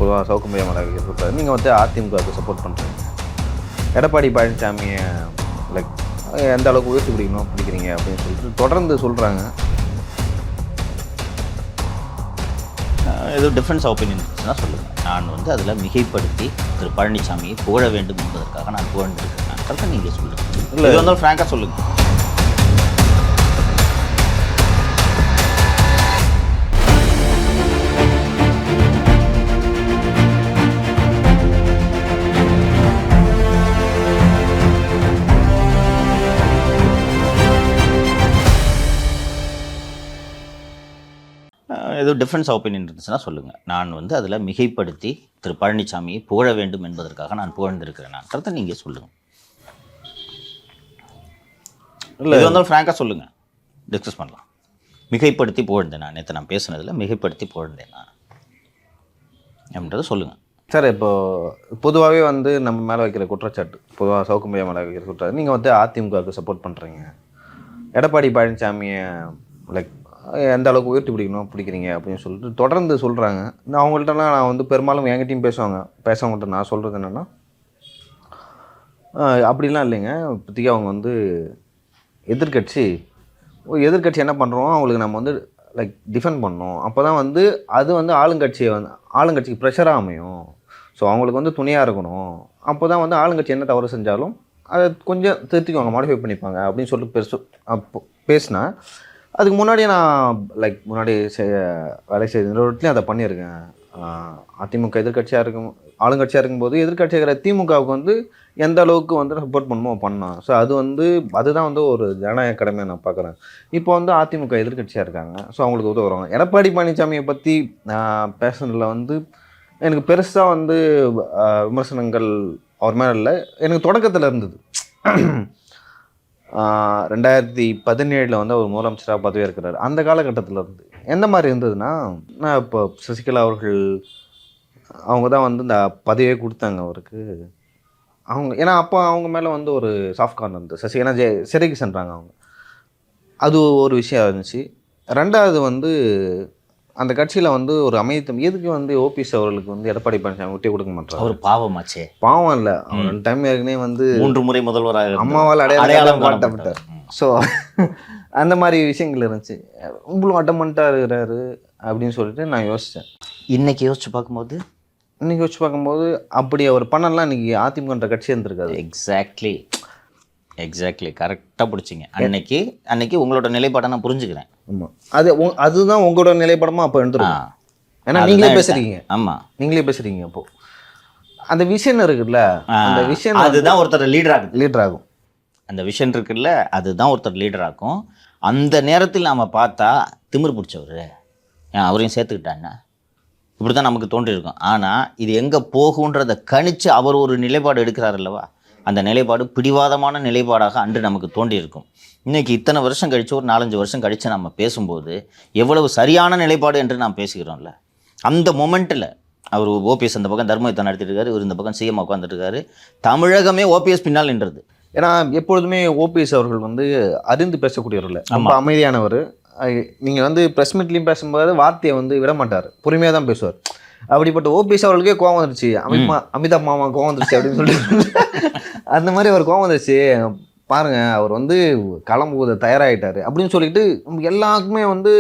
பொதுவாக சவுக்குமையா மலை சொல்கிறாரு. நீங்கள் வந்து அதிமுகவுக்கு சப்போர்ட் பண்ணுறீங்க. எடப்பாடி பழனிசாமியை லைக் எந்த அளவுக்கு உயர்த்தி பிடிக்கிறீங்க அப்படின்னு சொல்லிட்டு தொடர்ந்து சொல்கிறாங்க. ஏதோ டிஃப்ரென்ஸ் ஒப்பீனியன் இருந்துச்சுன்னா சொல்லுங்கள். நான் வந்து அதில் மிகைப்படுத்தி திரு பழனிசாமியை புகழ வேண்டும் என்பதற்காக நான் புகழ்ந்திருக்கிறேன். நீங்கள் சொல்லுங்கள். இல்லை இது வந்தாலும் ஃப்ராங்காக சொல்லுங்கள். ஏதோ டிஃப்ரென்ஸ் ஒப்பீனியன் இருந்துச்சுன்னா சொல்லுங்கள். நான் வந்து அதில் மிகைப்படுத்தி திரு பழனிசாமியை புகழ வேண்டும் என்பதற்காக நான் புகழ்ந்திருக்கிறேன். நீங்கள் சொல்லுங்கள். இல்லை இது வந்தாலும் ஃப்ராங்காக சொல்லுங்கள், டிஸ்கஸ் பண்ணலாம். மிகைப்படுத்தி புகழ்ந்தேன் நான் நேற்று நான் பேசுனதில் மிகைப்படுத்தி புகழ்ந்தேன் நான் அப்படின்றத சொல்லுங்கள். சார், இப்போது பொதுவாகவே வந்து நம்ம மேலே வைக்கிற குற்றச்சாட்டு, பொதுவாக சவுக்குமையா மேலே வைக்கிற குற்றச்சாட்டு, நீங்கள் வந்து அதிமுகவுக்கு சப்போர்ட் பண்ணுறீங்க. எடப்பாடி பழனிசாமியை லைக் எந்த அளவுக்கு உயர்த்தி பிடிக்கிறீங்க அப்படின்னு சொல்லிட்டு தொடர்ந்து சொல்கிறாங்க. அவங்கள்ட்டலாம் நான் வந்து பெரும்பாலும் என்கிட்டையும் பேசவங்கள்ட்ட நான் சொல்கிறது என்னென்னா, அப்படிலாம் இல்லைங்க. இப்போதைக்கு அவங்க வந்து எதிர்கட்சி என்ன பண்ணுறோம், அவங்களுக்கு நம்ம வந்து லைக் டிஃபெண்ட் பண்ணணும். அப்போ தான் வந்து அது வந்து ஆளுங்கட்சிக்கு ப்ரெஷராக அமையும். ஸோ அவங்களுக்கு வந்து துணையாக இருக்கணும். அப்போ தான் வந்து ஆளுங்கட்சி என்ன தவறு செஞ்சாலும் அதை கொஞ்சம் திருத்திக்குவாங்க, மாடிஃபை பண்ணிப்பாங்க அப்படின்னு சொல்லிட்டு பேசினா, அதுக்கு முன்னாடியே நான் லைக் வேலை செய்த இடத்துலையும் அதை பண்ணியிருக்கேன். அதிமுக ஆளுங்கட்சியாக இருக்கும்போது எதிர்கட்சியாக இருக்கிற திமுகவுக்கு வந்து எந்த அளவுக்கு வந்து சப்போர்ட் பண்ணுமோ பண்ணோம். ஸோ அதுதான் வந்து ஒரு ஜனநாயக கடமையை நான் பார்க்குறேன். இப்போ வந்து அதிமுக எதிர்கட்சியாக இருக்காங்க. ஸோ அவங்களுக்கு உதவுறாங்க. எடப்பாடி பழனிசாமியை பற்றி பேசுனதில் வந்து எனக்கு பெருசாக வந்து விமர்சனங்கள் அவர் மேலே இல்லை. எனக்கு தொடக்கத்தில் இருந்தது. 2017 வந்து அவர் முதலமைச்சராக பதவியேற்கிறார். அந்த காலகட்டத்தில் இருந்து எந்த மாதிரி இருந்ததுன்னா, நான் இப்போ சசிகலா அவர்கள் அவங்க தான் வந்து இந்த பதவியே கொடுத்தாங்க அவருக்கு. ஏன்னா அப்போ அவங்க மேலே வந்து ஒரு சாஃப்ட் கார்னர் இருந்தது. சசிகலா சிறைக்கு சென்றாங்க அவங்க. அது ஒரு விஷயம் இருந்துச்சு. ரெண்டாவது வந்து அந்த கட்சியில் வந்து ஒரு அமைதித்தம். எதுக்கு வந்து ஓபிஎஸ் அவர்களுக்கு வந்து எடப்பாடி பழனிசாமி விட்டே கொடுக்க மாட்டார். ஒரு பாவமாச்சே. பாவம் இல்லை, அவர் 2 டைம் ஏற்கனவே வந்து 3 முறை முதல்வராக அம்மாவால் அடையாளம் காட்டப்பட்டார். ஸோ அந்த மாதிரி விஷயங்கள் இருந்துச்சு. இவ்வளோ அட்டமெண்ட்டாக இருக்கிறாரு அப்படின்னு சொல்லிட்டு நான் யோசித்தேன். இன்றைக்கி யோசிச்சு பார்க்கும்போது அப்படி அவர் பண்ணலாம் இன்றைக்கி அதிமுகன்ற கட்சி இருந்திருக்காது. எக்ஸாக்ட்லி கரெக்டாக பிடிச்சிங்க. அன்னைக்கு உங்களோட நிலைப்பாடை நான் புரிஞ்சுக்கிறேன். ஆமாம், அதுதான் உங்களோட நிலைப்பாடமாக அப்போ எடுத்துருக்கோம். ஏன்னா நீங்களே பேசுகிறீங்க. ஆமாம், நீங்களே பேசுகிறீங்க. அப்போது அந்த விஷன் இருக்குல்ல, அந்த விஷன் அதுதான் ஒருத்தர் லீடர் ஆகும். அந்த விஷன் இருக்குல்ல, அதுதான் ஒருத்தர் லீடர் ஆகும். அந்த நேரத்தில் நாம் பார்த்தா திமிர் பிடிச்சவர் அவரையும் சேர்த்துக்கிட்டான்னா இப்படி தான் நமக்கு தோன்றியிருக்கும். ஆனால் இது எங்கே போகுன்றதை கணித்து அவர் ஒரு நிலைப்பாடு எடுக்கிறார் அல்லவா, அந்த நிலைப்பாடு பிடிவாதமான நிலைப்பாடாக அன்று நமக்கு தோன்றியிருக்கும். இன்றைக்கி இத்தனை வருஷம் கழித்து, ஒரு 4-5 வருஷம் கழித்து நம்ம பேசும்போது எவ்வளவு சரியான நிலைப்பாடு என்று நாம் பேசுகிறோம்ல. அந்த மொமெண்ட்டில் அவர் ஓபிஎஸ் அந்த பக்கம் தர்மயுத்தம் நடத்திட்டு இருக்காரு, இவர் இந்த பக்கம் சிஎம் உட்காந்துருக்காரு. தமிழகமே ஓபிஎஸ் பின்னால் நின்றது. ஏன்னா எப்பொழுதுமே ஓபிஎஸ் அவர்கள் வந்து அறிந்து பேசக்கூடியவர்கள், ரொம்ப அமைதியானவர். நீங்கள் வந்து ப்ரெஸ் மீட்லேயும் பேசும்போது வார்த்தையை வந்து விட மாட்டார், பொறுமையாக தான் பேசுவார். அப்படிப்பட்ட ஓபிஎஸ் அவர்களுக்கே கோவம் வந்துருச்சு. அமிதாப் மாமா கோவம் வந்துருச்சு அப்படின்னு சொல்லிட்டு அந்த மாதிரி அவர் கோவம் வந்துருச்சு. பாருங்கள், அவர் வந்து கிளம்புவதை தயாராகிட்டார் அப்படின்னு சொல்லிட்டு எல்லாருக்குமே வந்து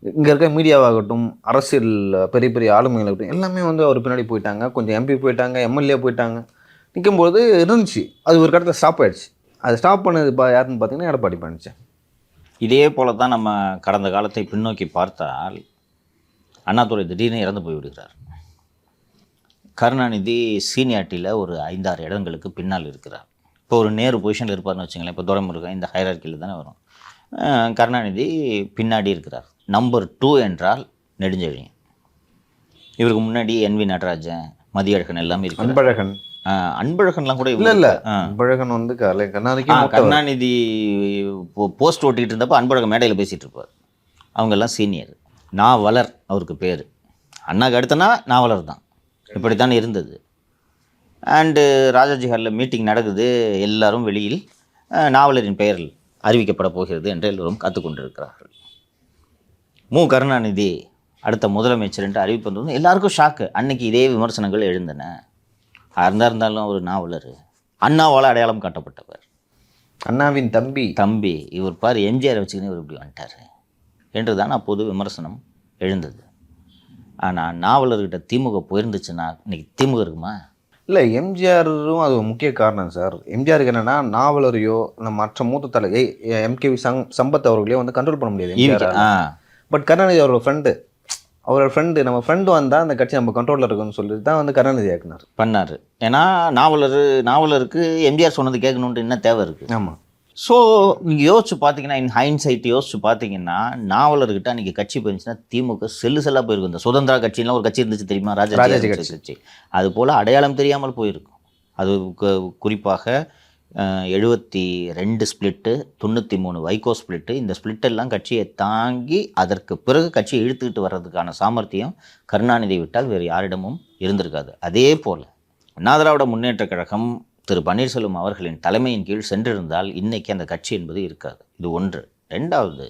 இங்கே இருக்க மீடியாவாகட்டும், அரசியல் பெரிய பெரிய ஆளுமைகளாகட்டும் எல்லாமே வந்து அவர் பின்னாடி போயிட்டாங்க. கொஞ்சம் எம்பி போயிட்டாங்க, எம்எல்ஏ போயிட்டாங்க. நிற்கும்போது இருந்துச்சு, அது ஒரு கடத்தில் ஸ்டாப் ஆகிடுச்சு. அது ஸ்டாப் பண்ணது யாருன்னு பார்த்தீங்கன்னா எடப்பாடி பழனிசாமி. இதே போல தான் நம்ம கடந்த காலத்தை பின்னோக்கி பார்த்தால் அண்ணாதுரை திடீர்னு இறந்து போய்விடுகிறார். கருணாநிதி சீனியாரிட்டியில் ஒரு 5-6 இடங்களுக்கு பின்னால் இருக்கிறார். இப்போ ஒரு நேரு பொசிஷனில் இருப்பார்னு வச்சுங்களேன். இப்போ துரைமுருகன் இந்த ஹைரார்க்கியில் தானே வரும். கருணாநிதி பின்னாடி இருக்கிறார். நம்பர் 2 என்றால் நெடுஞ்செழியன். இவருக்கு முன்னாடி NV நடராஜன், மதியழகன் எல்லாமே இருக்கு. அன்பழகன்லாம் கூட இல்லை அன்பழகன் வந்து கருணாநிதி போஸ்ட் ஓட்டிகிட்டு இருந்தப்போ அன்பழகன் மேடையில் பேசிகிட்டு இருப்பார். அவங்கெல்லாம் சீனியர். நாவலர் அவருக்கு பேர். அண்ணாக்கு அடுத்தனா நாவலர் தான். இப்படித்தான் இருந்தது. அண்டு ராஜாஜி ஹாலில் மீட்டிங் நடக்குது. எல்லாரும் வெளியில் நாவலரின் பெயரில் அறிவிக்கப்பட போகிறது என்று எல்லோரும் காத்து கொண்டிருக்கிறார்கள். மு கருணாநிதி அடுத்த முதலமைச்சர்ன்ட்டு அறிவிப்பு வந்தது எல்லாருக்கும் ஷாக்கு. அன்னைக்கு இதே விமர்சனங்கள் எழுந்தன. இருந்தாலும் அவர் நாவலர், அண்ணாவால் அடையாளம் காட்டப்பட்டவர், அண்ணாவின் தம்பி இவர் பார் எம்ஜிஆர் வச்சுக்கின்னு இவர் இப்படி வந்துட்டார் என்று தான் அப்போது விமர்சனம் எழுந்தது. ஆனால் நாவலர்கிட்ட திமுக போயிருந்துச்சுன்னா இன்னைக்கு திமுக இருக்குமா? இல்லை, எம்ஜிஆரும் அது ஒரு முக்கிய காரணம் சார். எம்ஜிஆருக்கு என்னென்னா நாவலரையோ இல்லை மற்ற மூத்த தலை எம்கேவி சம்பத் அவர்களையோ வந்து கண்ட்ரோல் பண்ண முடியாது. பட் கருணாநிதி அவரோட ஃப்ரெண்டு நம்ம ஃப்ரெண்டு வந்தால் அந்த கட்சி நம்ம கண்ட்ரோலில் இருக்குன்னு சொல்லிட்டு தான் வந்து கருணாநிதி இயக்குனர் பண்ணார். ஏன்னா நாவலருக்கு எம்ஜிஆர் சொன்னது கேட்கணுன்ட்டு என்ன தேவை இருக்குது? ஆமாம். ஸோ நீங்கள் யோசிச்சு பார்த்தீங்கன்னா, இன் ஹைண்ட்சைட் யோசிச்சு பார்த்தீங்கன்னா, நாவலர்கிட்ட அன்றைக்கி கட்சி போயிருந்துச்சுன்னா திமுக செல்லாக போயிருக்கும். இந்த சுதந்திரா கட்சிலாம் ஒரு கட்சி இருந்துச்சு தெரியுமா, ராஜாஜி கட்சி. அது போல் அடையாளம் தெரியாமல் போயிருக்கும். அது குறிப்பாக 72 ஸ்பிளிட்டு, 93 வைகோ ஸ்பிளிட்டு, இந்த ஸ்பிளிட்டெல்லாம் கட்சியை தாங்கி அதற்கு பிறகு கட்சியை இழுத்துக்கிட்டு வர்றதுக்கான சாமர்த்தியம் கருணாநிதி விட்டால் வேறு யாரிடமும் இருந்திருக்காது. அதே போல் அண்ணா திராவிட முன்னேற்றக் கழகம் திரு பன்னீர்செல்வம் அவர்களின் தலைமையின் கீழ் சென்றிருந்தால் இன்றைக்கி அந்த கட்சி என்பது இருக்காது. இது ஒன்று. ரெண்டாவது,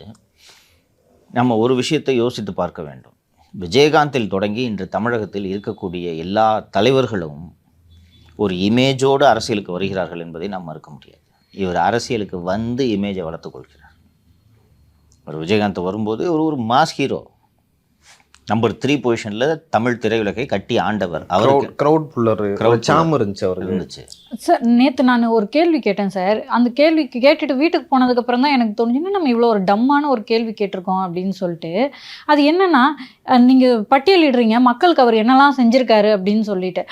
நம்ம ஒரு விஷயத்தை யோசித்து பார்க்க வேண்டும். விஜயகாந்தில் தொடங்கி இன்று தமிழகத்தில் இருக்கக்கூடிய எல்லா தலைவர்களும் ஒரு இமேஜோடு அரசியலுக்கு வருகிறார்கள் என்பதை நாம் மறுக்க முடியாது. இவர் அரசியலுக்கு வந்து இமேஜை வளர்த்து கொள்கிறார். ஒரு விஜயகாந்த் வரும்போது ஒரு மாஸ் ஹீரோ, நம்பர் 3 பொசிஷனில் தமிழ் திரையுலகை கட்டி ஆண்டவர். அவருக்கு க்ரௌட் சாம் இருந்துச்சு. சார், நேற்று நான் ஒரு கேள்வி கேட்டேன் சார். அந்த கேள்விக்கு கேட்டுட்டு வீட்டுக்கு போனதுக்கப்புறம் தான் எனக்கு தோணுச்சுன்னா நம்ம இவ்வளோ ஒரு டம்மான ஒரு கேள்வி கேட்டிருக்கோம் அப்படின்னு சொல்லிட்டு. அது என்னன்னா, நீங்கள் பட்டியலிடுறீங்க மக்களுக்கு அவர் என்னெல்லாம் செஞ்சுருக்காரு அப்படின்னு சொல்லிட்டு.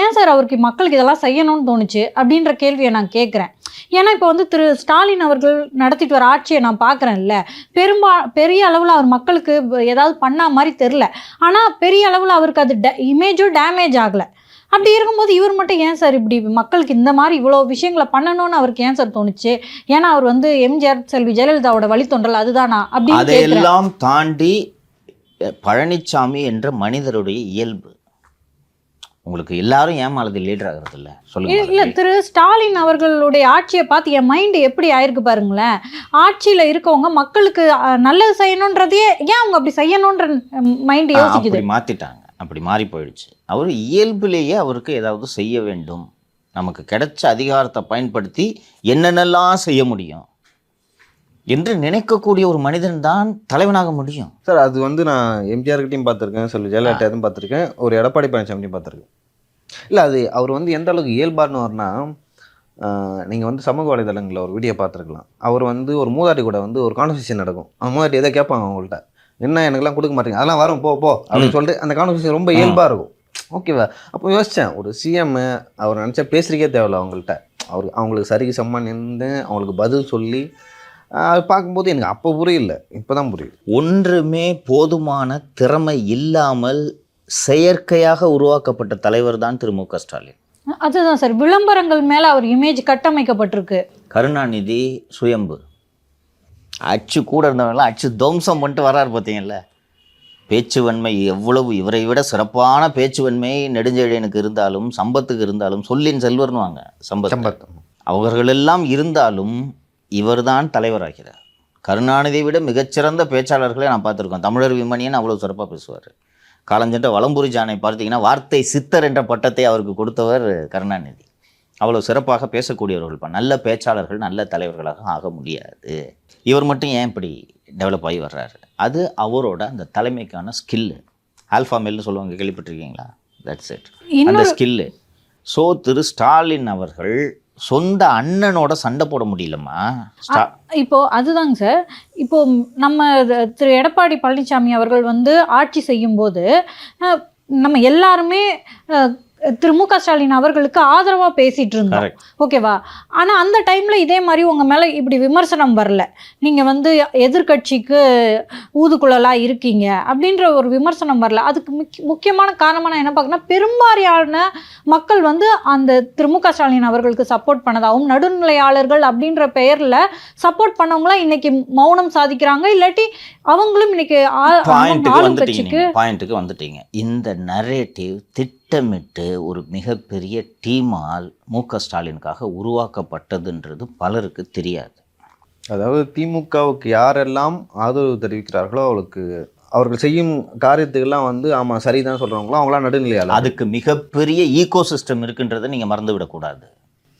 ஏன் சார் அவருக்கு மக்களுக்கு இதெல்லாம் செய்யணும்னு தோணுச்சு அப்படின்ற கேள்வியை நான் கேட்குறேன். ஏன்னா இப்போ வந்து திரு ஸ்டாலின் அவர்கள் நடத்திட்டு வர ஆட்சியை நான் பார்க்குறேன்ல, பெரிய அளவில் அவர் மக்களுக்கு ஏதாவது பண்ணா மாதிரி தெரில. ஆனால் பெரிய அளவில் அவருக்கு அது இமேஜும் டேமேஜ் ஆகலை. அப்படி இருக்கும்போது இவர் மட்டும் ஏன் சார் இப்படி மக்களுக்கு இந்த மாதிரி இவ்வளோ விஷயங்களை பண்ணணும்னு அவருக்கு ஏன் சார் தோணுச்சு? ஏன்னா அவர் வந்து எம்ஜிஆர் செல்வி ஜெயலலிதாவோட வழித்தொன்றல் அதுதானா அப்படின்னு அதையெல்லாம் தாண்டி பழனிசாமி என்ற மனிதருடைய இயல்பு. உங்களுக்கு எல்லாரும் ஏமாளது லீடர் ஆகிறது இல்லை சொல்லுங்க. இல்லை, திரு ஸ்டாலின் அவர்களுடைய ஆட்சியை பார்த்து என் மைண்டு எப்படி ஆயிருக்கு பாருங்களேன். ஆட்சியில் இருக்கவங்க மக்களுக்கு நல்லது செய்யணுன்றதே ஏன் அவங்க அப்படி செய்யணுன்ற மைண்டு யோசிக்குது. அப்படி மாற்றிட்டாங்க, அப்படி மாறி போயிடுச்சு. அவர் இயல்பிலேயே அவருக்கு ஏதாவது செய்ய வேண்டும், நமக்கு கிடைச்ச அதிகாரத்தை பயன்படுத்தி என்னென்னலாம் செய்ய முடியும் என்று நினைக்கக்கூடிய ஒரு மனிதன் தான் தலைவனாக முடியும். சார், அது வந்து நான் எம்ஜிஆர்கிட்டையும் பார்த்துருக்கேன், சொல்லி ஜெயலலிதாவும் பார்த்துருக்கேன், ஒரு எடப்பாடி பழனிசாமியும் பார்த்துருக்கேன். இல்லை, அது அவர் வந்து எந்த அளவுக்கு இயல்பான்னு வரனா, நீங்கள் வந்து சமூக வலைதளங்களில் ஒரு வீடியோ பார்த்துருக்கலாம். அவர் வந்து ஒரு மூதாட்டி கூட வந்து ஒரு கான்வர்சேஷன் நடக்கும். அந்த மூதாட்டி எதை கேட்பாங்க அவங்கள்ட்ட, என்ன எனக்குலாம் கொடுக்க மாட்டேங்க, அதெல்லாம் வரும் போ அப்படின்னு சொல்லிட்டு அந்த கான்வர்சேஷன் ரொம்ப இயல்பாக இருக்கும். ஓகேவா? அப்போ யோசித்தேன், ஒரு சிஎம் அவர் நினச்சா பேசுகிறக்கே தேவையில்ல அவங்கள்ட்ட. அவங்களுக்கு சரிக்கு சம்மான் இருந்து அவங்களுக்கு பதில் சொல்லி அது பார்க்கும்போது எனக்கு அப்போ புரியல, இப்போ தான் புரியுது. ஒன்றுமே போதுமான திறமை இல்லாமல் செயற்கையாக உருவாக்கப்பட்ட தலைவர் தான் திரு மு.க. ஸ்டாலின். அதுதான் சார், விளம்பரங்கள் மேலே அவர் இமேஜ் கட்டமைக்கப்பட்டிருக்கு. கருணாநிதி சுயம்பு, அச்சு கூட இருந்தவங்களாம் அச்சு துவம்சம் பண்ணிட்டு வர்றாரு பார்த்தீங்கல்ல. பேச்சுவன்மை எவ்வளவு, இவரை விட சிறப்பான பேச்சுவன்மை நெடுஞ்செழியனுக்கு இருந்தாலும் சம்பத்துக்கு இருந்தாலும், சொல்லின் செல்வர்னு வாங்க சம்பத், அவர்களெல்லாம் இருந்தாலும் இவர்தான் தலைவராகிறார். கருணாநிதியை விட மிகச்சிறந்த பேச்சாளர்களை நான் பார்த்துருக்கோம். தமிழர் விமணியன் அவ்வளோ சிறப்பாக பேசுவார். காலஞ்சென்ற வலம்புரி ஜானை பார்த்தீங்கன்னா வார்த்தை சித்தர் என்ற பட்டத்தை அவருக்கு கொடுத்தவர் கருணாநிதி. அவ்வளோ சிறப்பாக பேசக்கூடியவர்கள், நல்ல பேச்சாளர்கள் நல்ல தலைவர்களாக ஆக முடியாது. இவர் மட்டும் ஏன் இப்படி டெவலப் ஆகி வர்றாரு? அது அவரோட அந்த தலைமைக்கான ஸ்கில்லு. ஆல்ஃபா மேல்னு சொல்லுவாங்க, கேள்விப்பட்டிருக்கீங்களா? தட்ஸ் இட், அந்த ஸ்கில்லு. ஸோ திரு ஸ்டாலின் அவர்கள் சொந்த அண்ணனோட சண்டை போட முடியலம்மா. இப்போ அதுதாங்க சார், இப்போ நம்ம திரு எடப்பாடி பழனிசாமி அவர்கள் வந்து ஆட்சி செய்யும்போது நம்ம எல்லாருமே திரு மு.க. ஸ்டாலின் அவர்களுக்கு ஆதரவாக பேசிகிட்டு இருந்தோம். ஓகேவா? ஆனால் அந்த டைமில் இதே மாதிரி உங்கள் மேலே இப்படி விமர்சனம் வரல. நீங்கள் வந்து எதிர்கட்சிக்கு ஊதுகுழலாக இருக்கீங்க அப்படின்ற ஒரு விமர்சனம் வரல. அதுக்கு முக்கியமான காரணமாக நான் என்ன பார்க்கணும், பெரும்பாலான மக்கள் வந்து அந்த திரு மு.க. ஸ்டாலின் அவர்களுக்கு சப்போர்ட் பண்ணதாகவும், நடுநிலையாளர்கள் அப்படின்ற பெயரில் சப்போர்ட் பண்ணவங்களாம் இன்னைக்கு மௌனம் சாதிக்கிறாங்க. இல்லாட்டி அவங்களும் இன்னைக்கு பாயிண்ட்டுக்கு வந்துட்டீங்க. இந்த நரேட்டிவ் திட்டமிட்டு ஒரு மிகப்பெரிய டீமால் மு.க. ஸ்டாலினுக்காக உருவாக்கப்பட்டதுன்றது பலருக்கு தெரியாது. அதாவது திமுகவுக்கு யாரெல்லாம் ஆதரவு தெரிவிக்கிறார்களோ அவளுக்கு அவர்கள் செய்யும் காரியத்துக்கெல்லாம் வந்து ஆமாம் சரிதான் சொல்கிறவங்களும் அவங்களாம் நடுநிலையாளர். அதுக்கு மிகப்பெரிய ஈகோ சிஸ்டம் இருக்குன்றதை நீங்கள் மறந்து விடக்கூடாது.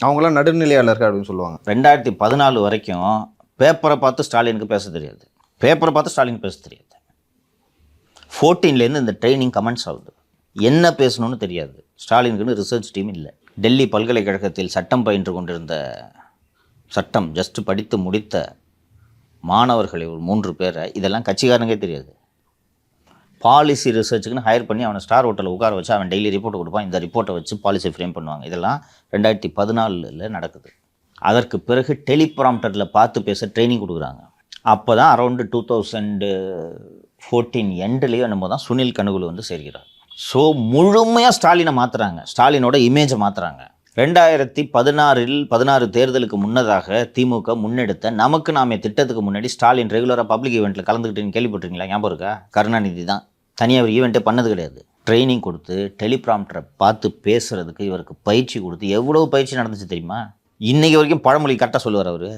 அவங்களாம் நடுநிலையாளர்கள் அப்படின்னு சொல்லுவாங்க. 2014 வரைக்கும் பேப்பரை பார்த்து ஸ்டாலினுக்கு பேச தெரியாது, பேப்பரை பார்த்து ஸ்டாலினுக்கு பேச தெரியாது. 14லேருந்து இந்த ட்ரைனிங் கமெண்ட்ஸ் ஆகுது, என்ன பேசணும்னு தெரியாது. ஸ்டாலினுக்குன்னு ரிசர்ச் டீம் இல்லை. டெல்லி பல்கலைக்கழகத்தில் சட்டம் பயின்று கொண்டிருந்த சட்டம் ஜஸ்ட் படித்து முடித்த மாணவர்களை ஒரு 3 பேரை இதெல்லாம் கட்சிக்காரனுக்கே தெரியாது. பாலிசி ரிசர்ச்சுக்குன்னு ஹையர் பண்ணி அவனை ஸ்டார் ஹோட்டலில் உட்கார வச்சு அவன் டெய்லி ரிப்போர்ட் கொடுப்பான். இந்த ரிப்போர்ட்டை வச்சு பாலிசி ஃப்ரேம் பண்ணுவாங்க. இதெல்லாம் 2014 நடக்குது. அதற்கு பிறகு டெலிப்ராம்டரில் பார்த்து பேச ட்ரைனிங் கொடுக்குறாங்க. அப்போ தான் அரௌண்டு 2014 எண்ட்லேயோ என்னமோ தான் சுனில் கனுகுலு வந்து சேர்கிறார். ஸோ முழுமையாக ஸ்டாலினை மாற்றுறாங்க, ஸ்டாலினோட இமேஜை மாற்றுறாங்க. 2016 தேர்தலுக்கு முன்னதாக திமுக முன்னெடுத்த நமக்கு நாமே திட்டத்துக்கு முன்னாடி ஸ்டாலின் ரெகுலராக பப்ளிக் ஈவெண்ட்டில் கலந்துக்கிட்டேன்னு கேள்விப்பட்டிருக்கீங்களா? ஞாபகம் இருக்கா? கருணாநிதி தான் தனியாக ஒரு ஈவெண்ட்டே பண்ணது கிடையாது. ட்ரைனிங் கொடுத்து டெலிப்ராம்டரை பார்த்து பேசுகிறதுக்கு இவருக்கு பயிற்சி கொடுத்து எவ்வளோ பயிற்சி நடந்துச்சு தெரியுமா? இன்றைக்கி வரைக்கும் பழமொழி கரெக்டாக சொல்லுவார் அவர்.